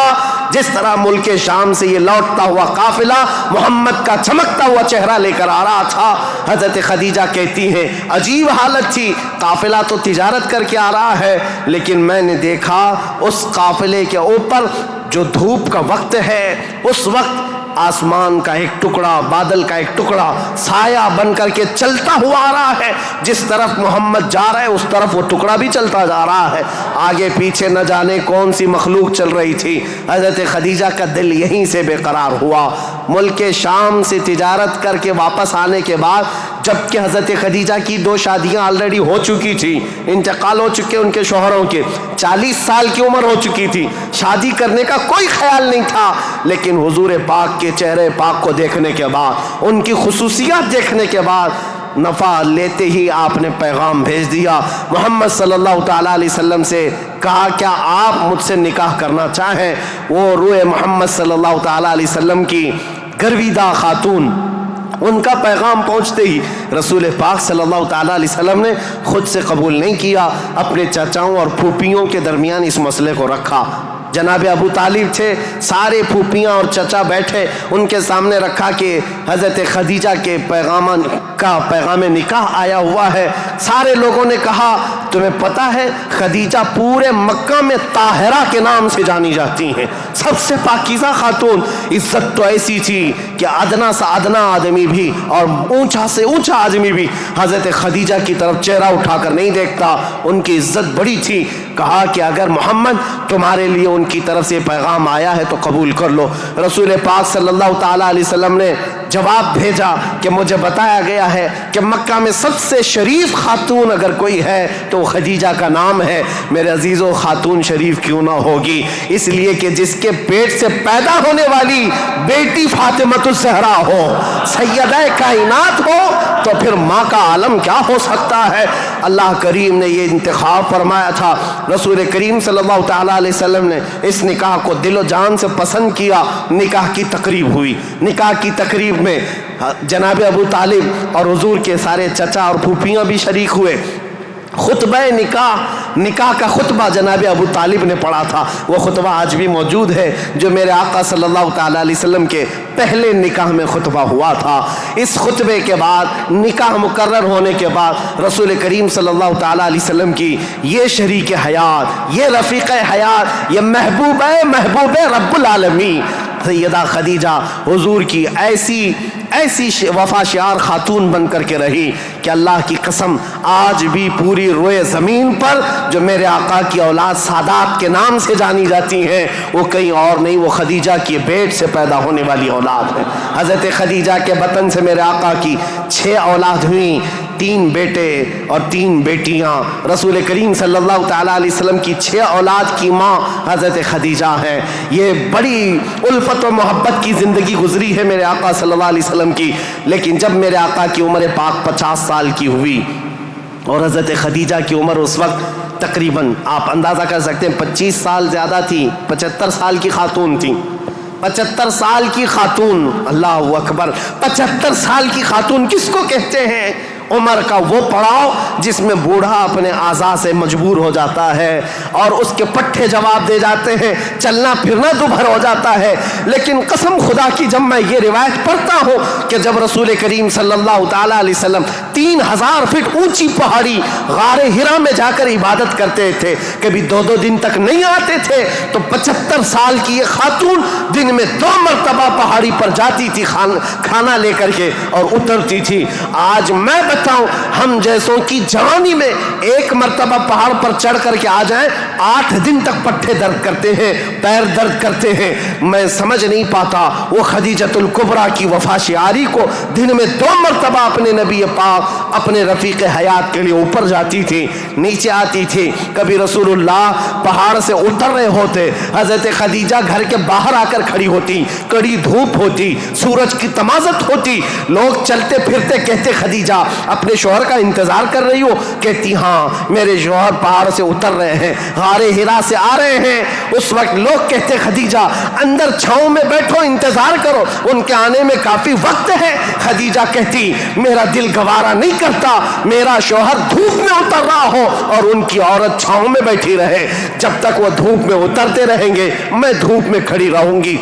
جس طرح ملک شام سے یہ لوٹتا ہوا قافلہ محمد کا چمکتا ہوا چہرہ لے کر آ رہا تھا. حضرت خدیجہ کہتی ہیں عجیب حالت تھی، قافلہ تو تجارت کر کے آ رہا ہے لیکن میں نے دیکھا اس قافلے کے اوپر جو دھوپ کا وقت ہے اس وقت آسمان کا ایک ٹکڑا، بادل کا ایک ٹکڑا سایہ بن کر کے چلتا ہوا آ رہا ہے. جس طرف محمد جا رہا ہے اس طرف وہ ٹکڑا بھی چلتا جا رہا ہے. آگے پیچھے نہ جانے کون سی مخلوق چل رہی تھی. حضرت خدیجہ کا دل یہیں سے بے قرار ہوا. ملک شام سے تجارت کر کے واپس آنے کے بعد، جبکہ حضرت خدیجہ کی 2 شادیاں آلریڈی ہو چکی تھی، انتقال ہو چکے ان کے شوہروں کے، 40 سال کی عمر ہو چکی تھی، شادی کرنے کا کوئی خیال نہیں تھا. لیکن حضور پاک کے چہرے پاک کو دیکھنے کے بعد، ان کی خصوصیات دیکھنے کے بعد، نفع لیتے ہی آپ نے پیغام بھیج دیا محمد صلی اللہ تعالیٰ علیہ وسلم سے. کہا کیا آپ مجھ سے نکاح کرنا چاہیں؟ وہ روح محمد صلی اللہ تعالیٰ علیہ وسلم کی گرویدہ خاتون، ان کا پیغام پہنچتے ہی رسول پاک صلی اللہ تعالیٰ علیہ وسلم نے خود سے قبول نہیں کیا، اپنے چچاؤں اور پھوپھیوں کے درمیان اس مسئلے کو رکھا. جناب ابو طالب تھے، سارے پھوپھیاں اور چچا بیٹھے، ان کے سامنے رکھا کہ حضرت خدیجہ کے پیغام نکاح آیا ہوا ہے. سارے لوگوں نے کہا تمہیں پتا ہے خدیجہ پورے مکہ میں طاہرہ کے نام سے جانی جاتی ہیں، سب سے پاکیزہ خاتون۔ عزت تو ایسی تھی کہ ادنا سے ادنا آدمی بھی اور اونچا سے اونچا آدمی بھی حضرت خدیجہ کی طرف چہرہ اٹھا کر نہیں دیکھتا، ان کی عزت بڑی تھی۔ کہا کہ اگر محمد تمہارے لیے ان کی طرف سے پیغام آیا ہے تو قبول کر لو۔ رسول پاک صلی اللہ تعالیٰ علیہ وسلم نے جواب بھیجا کہ مجھے بتایا گیا ہے کہ مکہ میں سب سے شریف خاتون اگر کوئی ہے تو خدیجہ کا نام ہے۔ میرے عزیزو، خاتون شریف کیوں نہ ہوگی؟ اس لیے کہ جس کے پیٹ سے پیدا ہونے والی بیٹی فاطمۃ الزہرا ہو، سیدہ کائنات ہو، تو پھر ماں کا عالم کیا ہو سکتا ہے؟ اللہ کریم نے یہ انتخاب فرمایا تھا۔ رسول کریم صلی اللہ تعالیٰ علیہ وسلم نے اس نکاح کو دل و جان سے پسند کیا۔ نکاح کی تقریب ہوئی۔ نکاح کی تقریب میں جناب ابو طالب اور حضور کے سارے چچا اور پھوپھیاں بھی شریک ہوئے۔ خطبہ نکاح کا خطبہ جناب ابو طالب نے پڑھا تھا۔ وہ خطبہ آج بھی موجود ہے جو میرے آقا صلی اللہ تعالیٰ علیہ وسلم کے پہلے نکاح میں خطبہ ہوا تھا۔ اس خطبے کے بعد نکاح مقرر ہونے کے بعد رسول کریم صلی اللہ تعالیٰ علیہ وسلم کی یہ شریک حیات، یہ رفیق حیات، یہ محبوب رب العالمین سیدہ خدیجہ حضور کی ایسی وفا شعار خاتون بن کر کے رہی کہ اللہ کی قسم آج بھی پوری روئے زمین پر جو میرے آقا کی اولاد سادات کے نام سے جانی جاتی ہیں وہ کہیں اور نہیں، وہ خدیجہ کی پیٹ سے پیدا ہونے والی اولاد ہے۔ حضرت خدیجہ کے بطن سے میرے آقا کی 6 اولاد ہوئیں، 3 بیٹے اور 3 بیٹیاں۔ رسول کریم صلی اللہ تعالیٰ علیہ وسلم کی 6 اولاد کی ماں حضرت خدیجہ ہے۔ یہ بڑی الفت و محبت کی زندگی گزری ہے میرے آقا صلی اللہ علیہ وسلم کی، لیکن جب میرے آقا کی عمر پاک 50 سال کی ہوئی اور حضرت خدیجہ کی عمر اس وقت تقریباً آپ اندازہ کر سکتے ہیں 25 سال زیادہ تھی، 75 سال کی خاتون تھی۔ 75 سال کی خاتون، اللہ اکبر، 75 سال کی خاتون کس کو کہتے ہیں؟ عمر کا وہ پڑاؤ جس میں بوڑھا اپنے اعضاء سے مجبور ہو جاتا ہے اور اس کے پٹھے جواب دے جاتے ہیں، چلنا پھرنا دوبھر ہو جاتا ہے۔ لیکن قسم خدا کی جب میں یہ روایت پڑھتا ہوں کہ جب رسول کریم صلی اللہ تعالیٰ علیہ وسلم 3000 فٹ اونچی پہاڑی غار ہرا میں جا کر عبادت کرتے تھے، کبھی 2 دن تک نہیں آتے تھے، تو 75 سال کی یہ خاتون دن میں 2 مرتبہ پہاڑی پر جاتی تھی کھانا لے کر کے اور اترتی تھی۔ آج میں بتاؤں ہم جیسوں کی جوانی میں 1 مرتبہ پہاڑ پر چڑھ کر کے آ جائیں 8 دن تک پٹھے درد کرتے ہیں، پیر درد کرتے ہیں۔ میں سمجھ نہیں پاتا وہ خدیجۃ الکبریٰ کی وفا شعاری کو دن میں 2 مرتبہ اپنے نبی پاک اپنے رفیق حیات کے لیے اوپر جاتی تھی، نیچے آتی تھی۔ کبھی رسول اللہ پہاڑ سے اتر رہے ہوتے، حضرت خدیجہ گھر کے باہر آ کر کھڑی ہوتی، کڑی دھوپ ہوتی، سورج کی تمازت ہوتی، لوگ چلتے پھرتے کہتے خدیجہ اپنے شوہر کا انتظار کر رہی ہو؟ کہتی ہاں میرے شوہر پہاڑ سے اتر رہے ہیں، غار ہرا سے آ رہے ہیں۔ اس وقت لوگ کہتے خدیجہ اندر چھاؤں میں بیٹھو، انتظار کرو، ان کے آنے میں کافی وقت ہے۔ خدیجہ کہتی میرا دل گوارا نہیں کرتا میرا شوہر دھوپ میں اتر رہا ہو اور ان کی عورت چھاؤں میں بیٹھی رہے، جب تک وہ دھوپ میں اترتے رہیں گے میں دھوپ میں کھڑی رہوں گی۔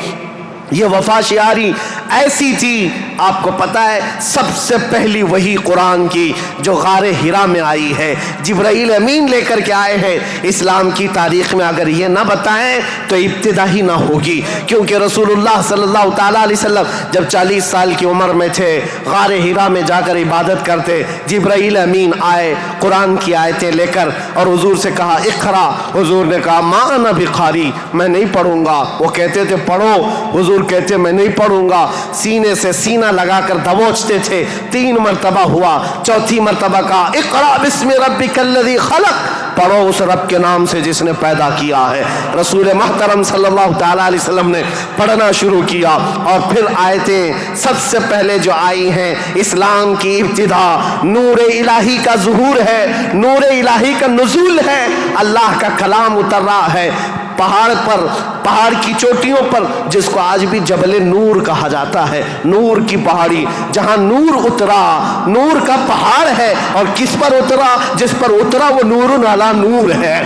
یہ وفا شعاری ایسی تھی، آپ کو پتا ہے سب سے پہلی وہی قرآن کی جو غار ہرا میں آئی ہے، جبرائیل امین لے کر کے آئے ہیں۔ اسلام کی تاریخ میں اگر یہ نہ بتائیں تو ابتدا ہی نہ ہوگی، کیونکہ رسول اللہ صلی اللہ تعالیٰ علیہ وسلم جب 40 سال کی عمر میں تھے، غار ہرا میں جا کر عبادت کرتے، جبرائیل امین آئے قرآن کی آیتیں لے کر اور حضور سے کہا اقرا۔ حضور نے کہا ما انا بقاری، میں نہیں پڑھوں گا۔ وہ کہتے تھے پڑھو، حضور کہتے میں نہیں پڑھوں گا، سینے سے سینہ لگا کر دبوچتے تھے۔ 3 مرتبہ ہوا، 4تھی مرتبہ کہا اقرا بسم ربک الذی خلق، پڑھو اس رب کے نام سے جس نے پیدا کیا ہے۔ رسول محترم صلی اللہ تعالیٰ علیہ وسلم نے پڑھنا شروع کیا اور پھر آیتیں سب سے پہلے جو آئی ہیں، اسلام کی ابتدا نور الہی کا ظہور ہے، نور الہی کا نزول ہے، اللہ کا کلام اتر رہا ہے پہاڑ پر، پہاڑ کی چوٹیوں پر، جس کو آج بھی جبل نور کہا جاتا ہے، نور کی پہاڑی، جہاں نور اترا، نور کا پہاڑ ہے، اور کس پر اترا؟ جس پر اترا وہ نور علی نور ہے۔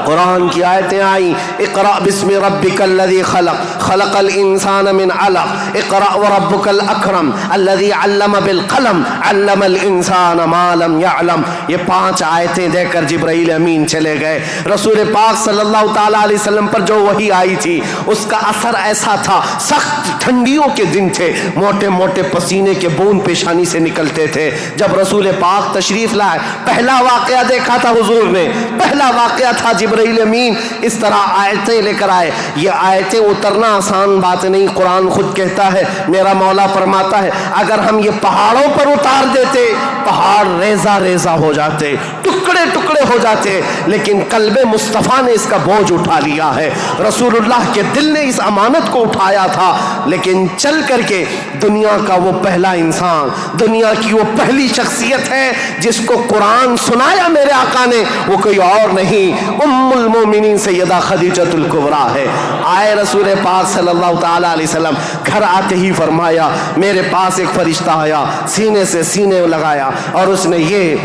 قرآن کی آیتیں آئیں اقرأ بسم ربک الذی خلق خلق الانسان من علق اقرأ وربک الاکرم الذی علم بالقلم علم الانسان ما لم یعلم. یہ 5 آیتیں دے کر جبرائیل امین چلے گئے. رسول پاک صلی اللہ تعالیٰ علیہ وسلم پر جو وحی آئی تھی اس کا اثر ایسا تھا، سخت ٹھنڈیوں کے دن تھے، موٹے موٹے پسینے کے بوند پیشانی سے نکلتے تھے. جب رسول پاک تشریف لائے پہلا واقعہ دیکھا تھا حضور نے، پہلا واقعہ تھا جبرائیل امین اس طرح آیتیں لے کر آئے. یہ آیتیں اترنا آسان بات نہیں. قرآن خود کہتا ہے، میرا مولا فرماتا ہے اگر ہم یہ پہاڑوں پر اتار دیتے پہاڑ ریزہ ریزہ ہو جاتے، ٹکڑے ٹکڑے ہو جاتے، لیکن قلب مصطفیٰ نے اس کا بوجھ اٹھا لیا ہے. رسول اللہ کے دل نے اس امانت کو اٹھایا تھا، لیکن چل کر کے دنیا کا وہ پہلا انسان، دنیا کی وہ پہلی شخصیت ہے جس کو قرآن سنایا میرے آقا نے، وہ کوئی اور نہیں، ام المومنین سیدہ خدیجۃ الکبریٰ ہے. آئے رسول پاک صلی اللہ تعالیٰ علیہ وسلم، گھر آتے ہی فرمایا میرے پاس ایک فرشتہ آیا، سینے سے سینے لگایا اور اس نے یہ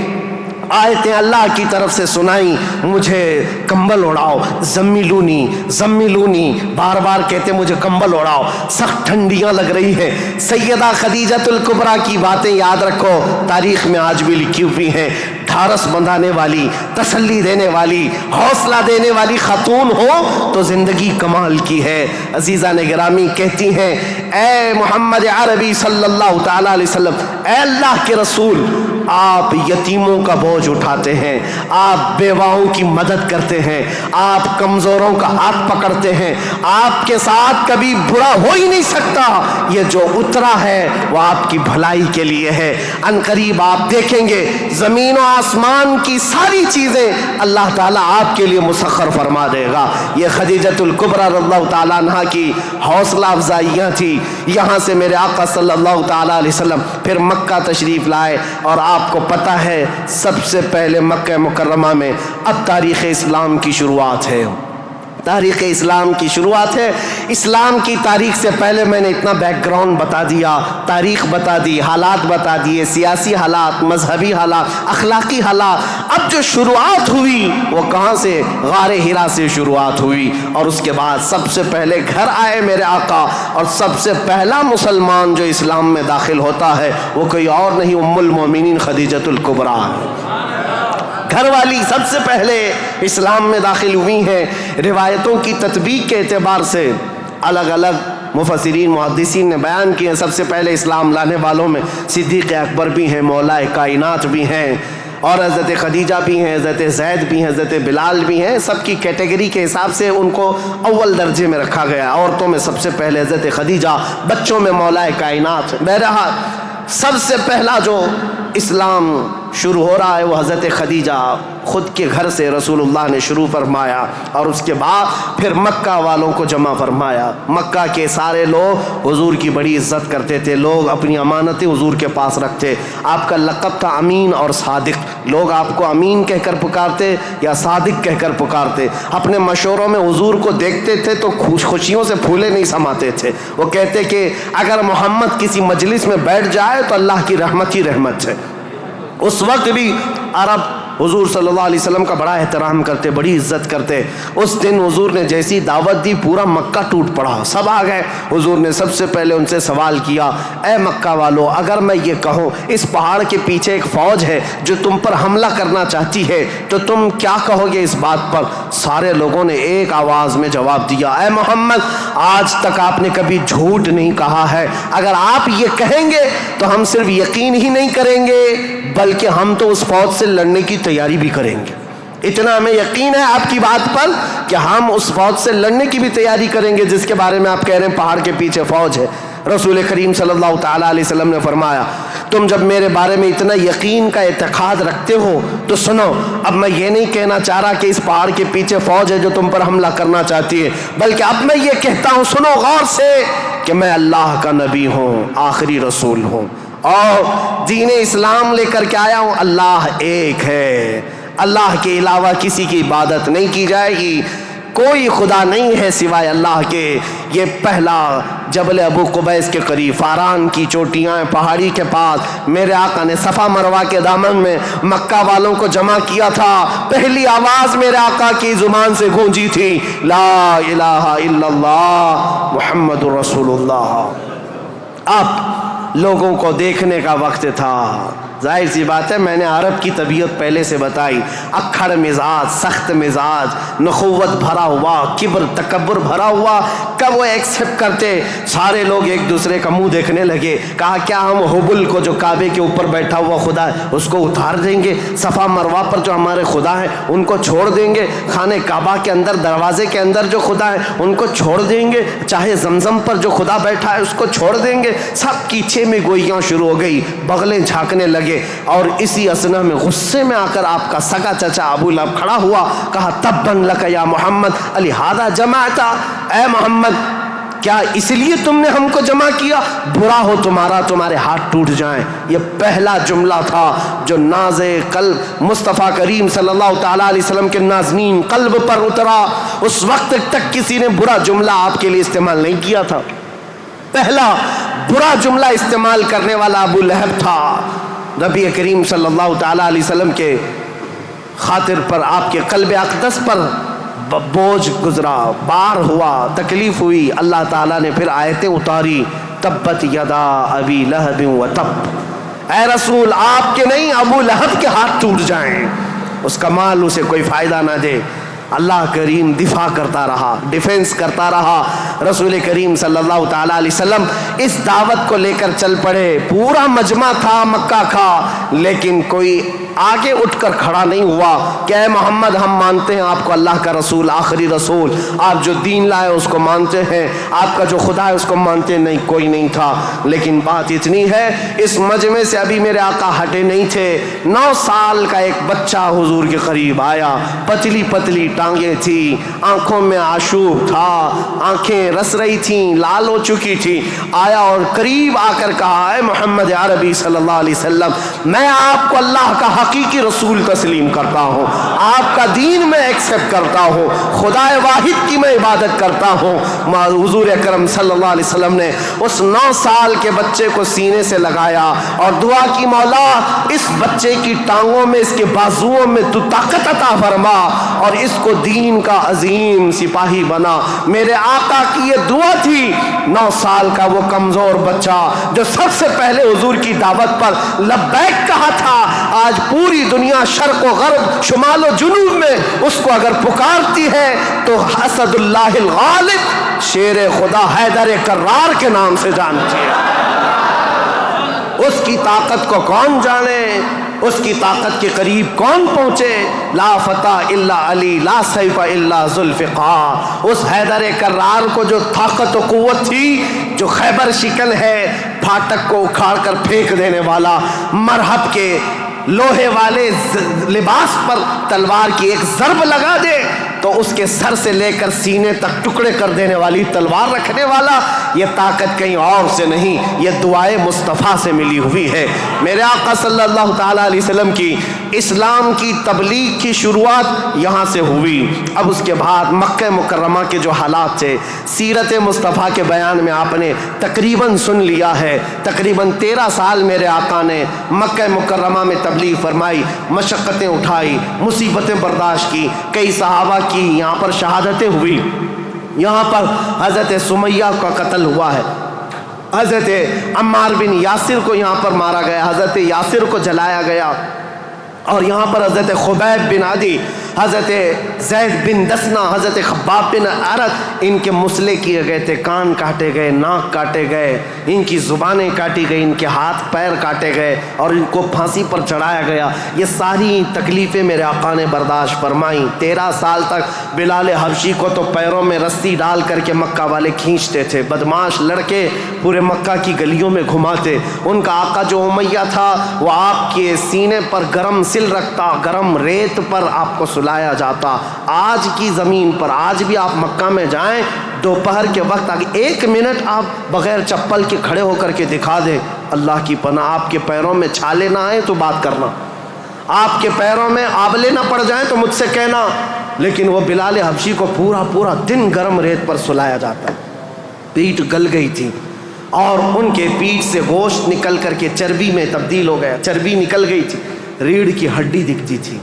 آیتیں اللہ کی طرف سے سنائی، مجھے کمبل اڑاؤ، زمیلونی زمیلونی، بار بار کہتے مجھے کمبل اڑاؤ، سخت ٹھنڈیاں لگ رہی ہیں. سیدہ خدیجۃ الکبریٰ کی باتیں یاد رکھو، تاریخ میں آج بھی لکھی ہوئی ہیں. ڈھارس بندھانے والی، تسلی دینے والی، حوصلہ دینے والی خاتون ہو تو زندگی کمال کی ہے. عزیزان گرامی کہتی ہیں اے محمد عربی صلی اللہ تعالیٰ علیہ وسلم، اے اللہ کے رسول، آپ یتیموں کا بوجھ اٹھاتے ہیں، آپ بیواؤں کی مدد کرتے ہیں، آپ کمزوروں کا ہاتھ پکڑتے ہیں، آپ کے ساتھ کبھی برا ہو ہی نہیں سکتا. یہ جو اترا ہے وہ آپ کی بھلائی کے لیے ہے. ان قریب آپ دیکھیں گے زمین و آسمان کی ساری چیزیں اللہ تعالیٰ آپ کے لیے مسخر فرما دے گا. یہ خدیجۃ الکبریٰ رضی اللہ تعالیٰ عنہ کی حوصلہ افزائیاں تھی. یہاں سے میرے آقا صلی اللہ تعالیٰ علیہ وسلم پھر مکہ تشریف لائے، اور آپ کو پتہ ہے سب سے پہلے مکہ مکرمہ میں اب تاریخ اسلام کی شروعات ہے. تاریخ اسلام کی شروعات ہے. اسلام کی تاریخ سے پہلے میں نے اتنا بیک گراؤنڈ بتا دیا، تاریخ بتا دی، حالات بتا دیے، سیاسی حالات، مذہبی حالات، اخلاقی حالات. اب جو شروعات ہوئی وہ کہاں سے؟ غار حرا سے شروعات ہوئی. اور اس کے بعد سب سے پہلے گھر آئے میرے آقا، اور سب سے پہلا مسلمان جو اسلام میں داخل ہوتا ہے وہ کوئی اور نہیں، ام المومنین خدیجۃ الکبریٰ. گھر والی سب سے پہلے اسلام میں داخل ہوئی ہیں. روایتوں کی تطبیق کے اعتبار سے الگ الگ مفسرین محدثین نے بیان کیے. سب سے پہلے اسلام لانے والوں میں صدیق اکبر بھی ہیں، مولا کائنات بھی ہیں، اور حضرت خدیجہ بھی ہیں، حضرت زید بھی ہیں، حضرت بلال بھی ہیں. سب کی کیٹیگری کے حساب سے ان کو اول درجے میں رکھا گیا. عورتوں میں سب سے پہلے حضرت خدیجہ، بچوں میں مولا کائنات. بہرحال سب سے پہلا جو اسلام شروع ہو رہا ہے وہ حضرت خدیجہ خود کے گھر سے رسول اللہ نے شروع فرمایا، اور اس کے بعد پھر مکہ والوں کو جمع فرمایا. مکہ کے سارے لوگ حضور کی بڑی عزت کرتے تھے، لوگ اپنی امانتیں حضور کے پاس رکھتے. آپ کا لقب تھا امین اور صادق. لوگ آپ کو امین کہہ کر پکارتے یا صادق کہہ کر پکارتے. اپنے مشوروں میں حضور کو دیکھتے تھے تو خوشیوں سے پھولے نہیں سماتے تھے. وہ کہتے کہ اگر محمد کسی مجلس میں بیٹھ جائے تو اللہ کی رحمت ہی رحمت ہے. اس وقت بھی عرب حضور صلی اللہ علیہ وسلم کا بڑا احترام کرتے، بڑی عزت کرتے. اس دن حضور نے جیسی دعوت دی پورا مکہ ٹوٹ پڑا، سب آ گئے. حضور نے سب سے پہلے ان سے سوال کیا، اے مکہ والو، اگر میں یہ کہوں اس پہاڑ کے پیچھے ایک فوج ہے جو تم پر حملہ کرنا چاہتی ہے تو تم کیا کہو گے اس بات پر؟ سارے لوگوں نے ایک آواز میں جواب دیا، اے محمد، آج تک آپ نے کبھی جھوٹ نہیں کہا ہے. اگر آپ یہ کہیں گے تو ہم صرف یقین ہی نہیں کریں گے بلکہ ہم تو اس فوج سے لڑنے کی تیاری بھی کریں گے. اتنا ہمیں یقین ہے آپ کی بات پر کہ ہم اس فوج سے لڑنے کی بھی تیاری کریں گے جس کے بارے میں آپ کہہ رہے ہیں پہاڑ کے پیچھے فوج ہے. رسول کریم صلی اللہ تعالیٰ علیہ وسلم نے فرمایا، تم جب میرے بارے میں اتنا یقین کا اعتقاد رکھتے ہو تو سنو، اب میں یہ نہیں کہنا چاہ رہا کہ اس پہاڑ کے پیچھے فوج ہے جو تم پر حملہ کرنا چاہتی ہے، بلکہ اب میں یہ کہتا ہوں، سنو غور سے، کہ میں اللہ کا نبی ہوں، آخری رسول ہوں، اور دین اسلام لے کر کے آیا ہوں. اللہ ایک ہے، اللہ کے علاوہ کسی کی عبادت نہیں کی جائے گی. کوئی خدا نہیں ہے سوائے اللہ کے۔ یہ پہلا جبل ابو قبیس کے قریب فاران کی چوٹیاں پہاڑی کے پاس میرے آقا نے صفا مروہ کے دامن میں مکہ والوں کو جمع کیا تھا۔ پہلی آواز میرے آقا کی زبان سے گونجی تھی، لا الہ الا اللہ محمد رسول اللہ۔ اب لوگوں کو دیکھنے کا وقت تھا۔ ظاہر سی بات ہے، میں نے عرب کی طبیعت پہلے سے بتائی، اکھڑ مزاج، سخت مزاج، نخوت بھرا ہوا، کبر تکبر بھرا ہوا، کب وہ ایکسپٹ کرتے؟ سارے لوگ ایک دوسرے کا منہ دیکھنے لگے۔ کہا کیا ہم حبل کو جو کعبے کے اوپر بیٹھا ہوا خدا ہے اس کو اتار دیں گے؟ صفا مروہ پر جو ہمارے خدا ہیں ان کو چھوڑ دیں گے؟ خانہ کعبہ کے اندر دروازے کے اندر جو خدا ہے ان کو چھوڑ دیں گے؟ چاہے زمزم پر جو خدا بیٹھا ہے اس کو چھوڑ دیں گے؟ سب کی چھ میں گوئیاں شروع ہو گئی، بغلیں جھانکنے لگے۔ اور اسی اسنا میں غصے میں آ کر آپ کا سگا چچا ابو لہب کھڑا ہوا، کہا تبن لک یا محمد لہذا جمعتا، اے محمد کیا اس لیے تم نے ہم کو جمع کیا؟ برا ہو تمہارا، تمہارے ہاتھ ٹوٹ جائیں۔ یہ پہلا جملہ تھا جو ناز قلب مصطفیٰ کریم صلی اللہ تعالیٰ علیہ وسلم کے نازنین قلب پر اترا۔ اس وقت تک کسی نے برا جملہ آپ کے لیے استعمال نہیں کیا تھا۔ پہلا برا جملہ استعمال کرنے والا ابو لہب تھا۔ نبی کریم صلی اللہ تعالیٰ علیہ وسلم کے خاطر پر، آپ کے قلب اقدس پر بوجھ گزرا، بار ہوا، تکلیف ہوئی۔ اللہ تعالیٰ نے پھر آیتیں اتاری، تبت یدا ابی لہب و تب، اے رسول آپ کے نہیں ابو لہب کے ہاتھ ٹوٹ جائیں، اس کا مال اسے کوئی فائدہ نہ دے۔ اللہ کریم دفاع کرتا رہا، ڈیفینس کرتا رہا۔ رسول کریم صلی اللہ تعالیٰ علیہ وسلم اس دعوت کو لے کر چل پڑے۔ پورا مجمع تھا مکہ کا، لیکن کوئی آگے اٹھ کر کھڑا نہیں ہوا کہ اے محمد ہم مانتے ہیں آپ کو اللہ کا رسول، آخری رسول، آپ جو دین لائے اس کو مانتے ہیں، آپ کا جو خدا ہے اس کو مانتے نہیں۔ کوئی نہیں تھا۔ لیکن بات اتنی ہے، اس مجمع سے ابھی میرے آقا ہٹے نہیں تھے۔ 9 سال کا ایک بچہ حضور کے قریب آیا، پتلی پتلی ٹانگیں تھی، آنکھوں میں آشوب تھا، آنکھیں رس رہی تھیں، لال ہو چکی تھی۔ آیا اور قریب آ کر کہا، اے محمد عربی صلی اللہ علیہ وسلم میں آپ کو اللہ کا حقیقی رسول تسلیم کرتا ہوں، آپ کا دین میں ایکسپٹ کرتا ہوں، خدا واحد کی میں عبادت کرتا ہوں۔ حضور اکرم صلی اللہ علیہ وسلم نے اس 9 سال کے بچے کو سینے سے لگایا اور دعا کی، مولا اس بچے کی ٹانگوں میں، اس کے بازوؤں میں تو طاقت عطا فرما اور اس کو دین کا عظیم سپاہی بنا۔ میرے آقا کی یہ دعا تھی۔ 9 سال کا وہ کمزور بچہ جو سب سے پہلے حضور کی دعوت پر لبیک کہا تھا، آج پوری دنیا شرق و غرب، شمال و جنوب میں اس کو اگر پکارتی ہے تو اسد اللہ الغالب، شیر خدا حیدر کرار کے نام سے جانتی ہے۔ اس کی طاقت کو کون جانے، اس کی طاقت کے قریب کون پہنچے؟ لا فتح الا علی، لا سیف الا ذوالفقار۔ اس حیدر کرار کو جو طاقت و قوت تھی، جو خیبر شکن ہے، پھاٹک کو اکھاڑ کر پھینک دینے والا، مرحب کے لوہے والے لباس پر تلوار کی ایک ضرب لگا دے تو اس کے سر سے لے کر سینے تک ٹکڑے کر دینے والی تلوار رکھنے والا، یہ طاقت کہیں اور سے نہیں، یہ دعائے مصطفیٰ سے ملی ہوئی ہے۔ میرے آقا صلی اللہ تعالیٰ علیہ وسلم کی اسلام کی تبلیغ کی شروعات یہاں سے ہوئی۔ اب اس کے بعد مکہ مکرمہ کے جو حالات تھے، سیرت مصطفیٰ کے بیان میں آپ نے تقریباً سن لیا ہے۔ تقریباً 13 سال میرے آقا نے مکہ مکرمہ میں تبلیغ فرمائی، مشقتیں اٹھائی، مصیبتیں برداشت کی، کئی صحابہ کی یہاں پر شہادتیں ہوئی۔ یہاں پر حضرت سمیہ کا قتل ہوا ہے، حضرت عمار بن یاسر کو یہاں پر مارا گیا، حضرت یاسر کو جلایا گیا، اور یہاں پر حضرت خبیب بن عدی، حضرت زید بن دسنا، حضرت خباب بن عرت، ان کے مسلے کیے گئے تھے، کان کاٹے گئے، ناک کاٹے گئے، ان کی زبانیں کاٹی گئی، ان کے ہاتھ پیر کاٹے گئے اور ان کو پھانسی پر چڑھایا گیا۔ یہ ساری تکلیفیں میرے آقا نے برداشت فرمائیں۔ 13 سال تک بلال حبشی کو تو پیروں میں رسی ڈال کر کے مکہ والے کھینچتے تھے، بدماش لڑکے پورے مکہ کی گلیوں میں گھماتے۔ ان کا آقا جو امیہ تھا وہ آپ کے سینے پر گرم سل رکھتا، گرم ریت پر آپ کو سلایا جاتا۔ آج کی زمین پر آج بھی آپ مکہ میں جائیں، دوپہر کے وقت آگے 1 منٹ آپ بغیر چپل کے کھڑے ہو کر کے دکھا دیں، اللہ کی پناہ آپ کے پیروں میں چھالے نہ آئیں تو بات کرنا، آپ کے پیروں میں آبلے نہ پڑ جائیں تو مجھ سے کہنا، لیکن وہ بلال حبشی کو پورا دن گرم ریت پر سلایا جاتا، پیٹ گل گئی تھی اور ان کے پیٹ سے گوشت نکل کر کے چربی میں تبدیل ہو گیا، چربی نکل گئی تھی، ریڑھ کی ہڈی دکھتی تھی۔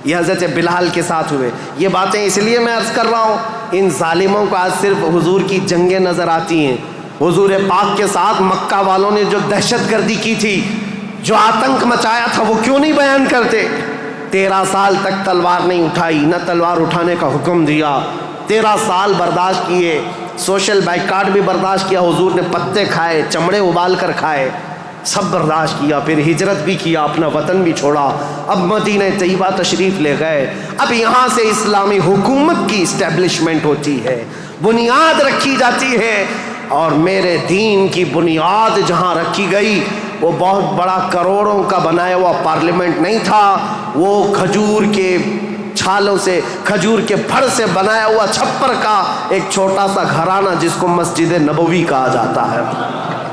یہ حضرت بلال کے ساتھ ہوئے۔ یہ باتیں اس لیے میں عرض کر رہا ہوں، ان ظالموں کو آج صرف حضور کی جنگیں نظر آتی ہیں۔ حضور پاک کے ساتھ مکہ والوں نے جو دہشت گردی کی تھی، جو آتنک مچایا تھا، وہ کیوں نہیں بیان کرتے؟ 13 سال تک تلوار نہیں اٹھائی، نہ تلوار اٹھانے کا حکم دیا، 13 سال برداشت کیے، سوشل بائیکاٹ بھی برداشت کیا، حضور نے پتے کھائے، چمڑے ابال کر کھائے، سب برداشت کیا، پھر ہجرت بھی کیا، اپنا وطن بھی چھوڑا، اب مدینہ طیبہ تشریف لے گئے۔ اب یہاں سے اسلامی حکومت کی اسٹیبلشمنٹ ہوتی ہے، بنیاد رکھی جاتی ہے، اور میرے دین کی بنیاد جہاں رکھی گئی وہ بہت بڑا کروڑوں کا بنایا ہوا پارلیمنٹ نہیں تھا، وہ کھجور کے چھالوں سے، کھجور کے پھڑ سے بنایا ہوا چھپر کا ایک چھوٹا سا گھرانہ جس کو مسجد نبوی کہا جاتا ہے۔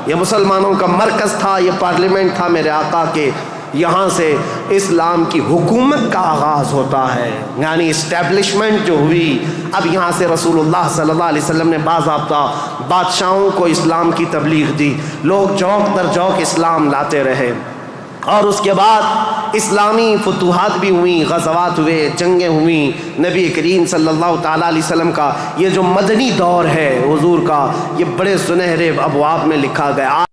یہ مسلمانوں کا مرکز تھا، یہ پارلیمنٹ تھا میرے آقا کے، یہاں سے اسلام کی حکومت کا آغاز ہوتا ہے، یعنی اسٹیبلشمنٹ جو ہوئی۔ اب یہاں سے رسول اللہ صلی اللہ علیہ وسلم نے باضابطہ بادشاہوں کو اسلام کی تبلیغ دی، لوگ جوک در جوک اسلام لاتے رہے، اور اس کے بعد اسلامی فتوحات بھی ہوئیں، غزوات ہوئے، جنگیں ہوئیں۔ نبی کریم صلی اللہ تعالیٰ علیہ وسلم کا یہ جو مدنی دور ہے حضور کا، یہ بڑے سنہرے ابواب میں لکھا گیا۔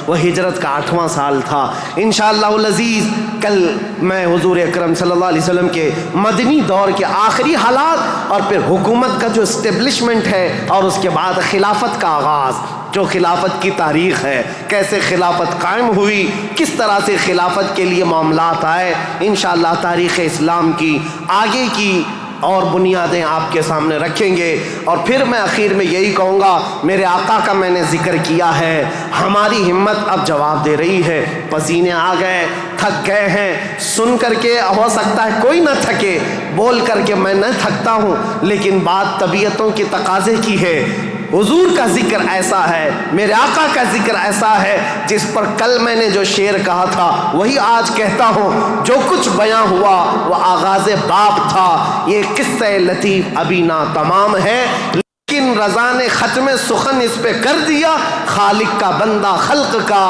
وہ ہجرت کا 8واں سال تھا۔ انشاءاللہ العزیز کل میں حضور اکرم صلی اللہ علیہ وسلم کے مدنی دور کے آخری حالات اور پھر حکومت کا جو اسٹیبلشمنٹ ہے، اور اس کے بعد خلافت کا آغاز، جو خلافت کی تاریخ ہے، کیسے خلافت قائم ہوئی، کس طرح سے خلافت کے لیے معاملات آئے، انشاءاللہ تاریخ اسلام کی آگے کی اور بنیادیں آپ کے سامنے رکھیں گے۔ اور پھر میں آخر میں یہی کہوں گا، میرے آقا کا میں نے ذکر کیا ہے، ہماری ہمت اب جواب دے رہی ہے، پسینے آ گئے، تھک گئے ہیں، سن کر کے ہو سکتا ہے کوئی نہ تھکے، بول کر کے میں نہ تھکتا ہوں، لیکن بات طبیعتوں کی تقاضے کی ہے۔ حضور کا ذکر ایسا ہے، میرے آقا کا ذکر ایسا ہے، جس پر کل میں نے جو شعر کہا تھا وہی آج کہتا ہوں، جو کچھ بیاں ہوا وہ آغاز باب تھا، یہ قصہ لطیف ابھی نا تمام ہے، لیکن رضا نے ختم سخن اس پہ کر دیا، خالق کا بندہ خلق کا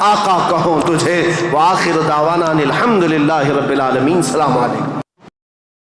آقا کہوں تجھے۔ وآخر دعوانا الحمدللہ رب العالمین۔ السلام علیکم۔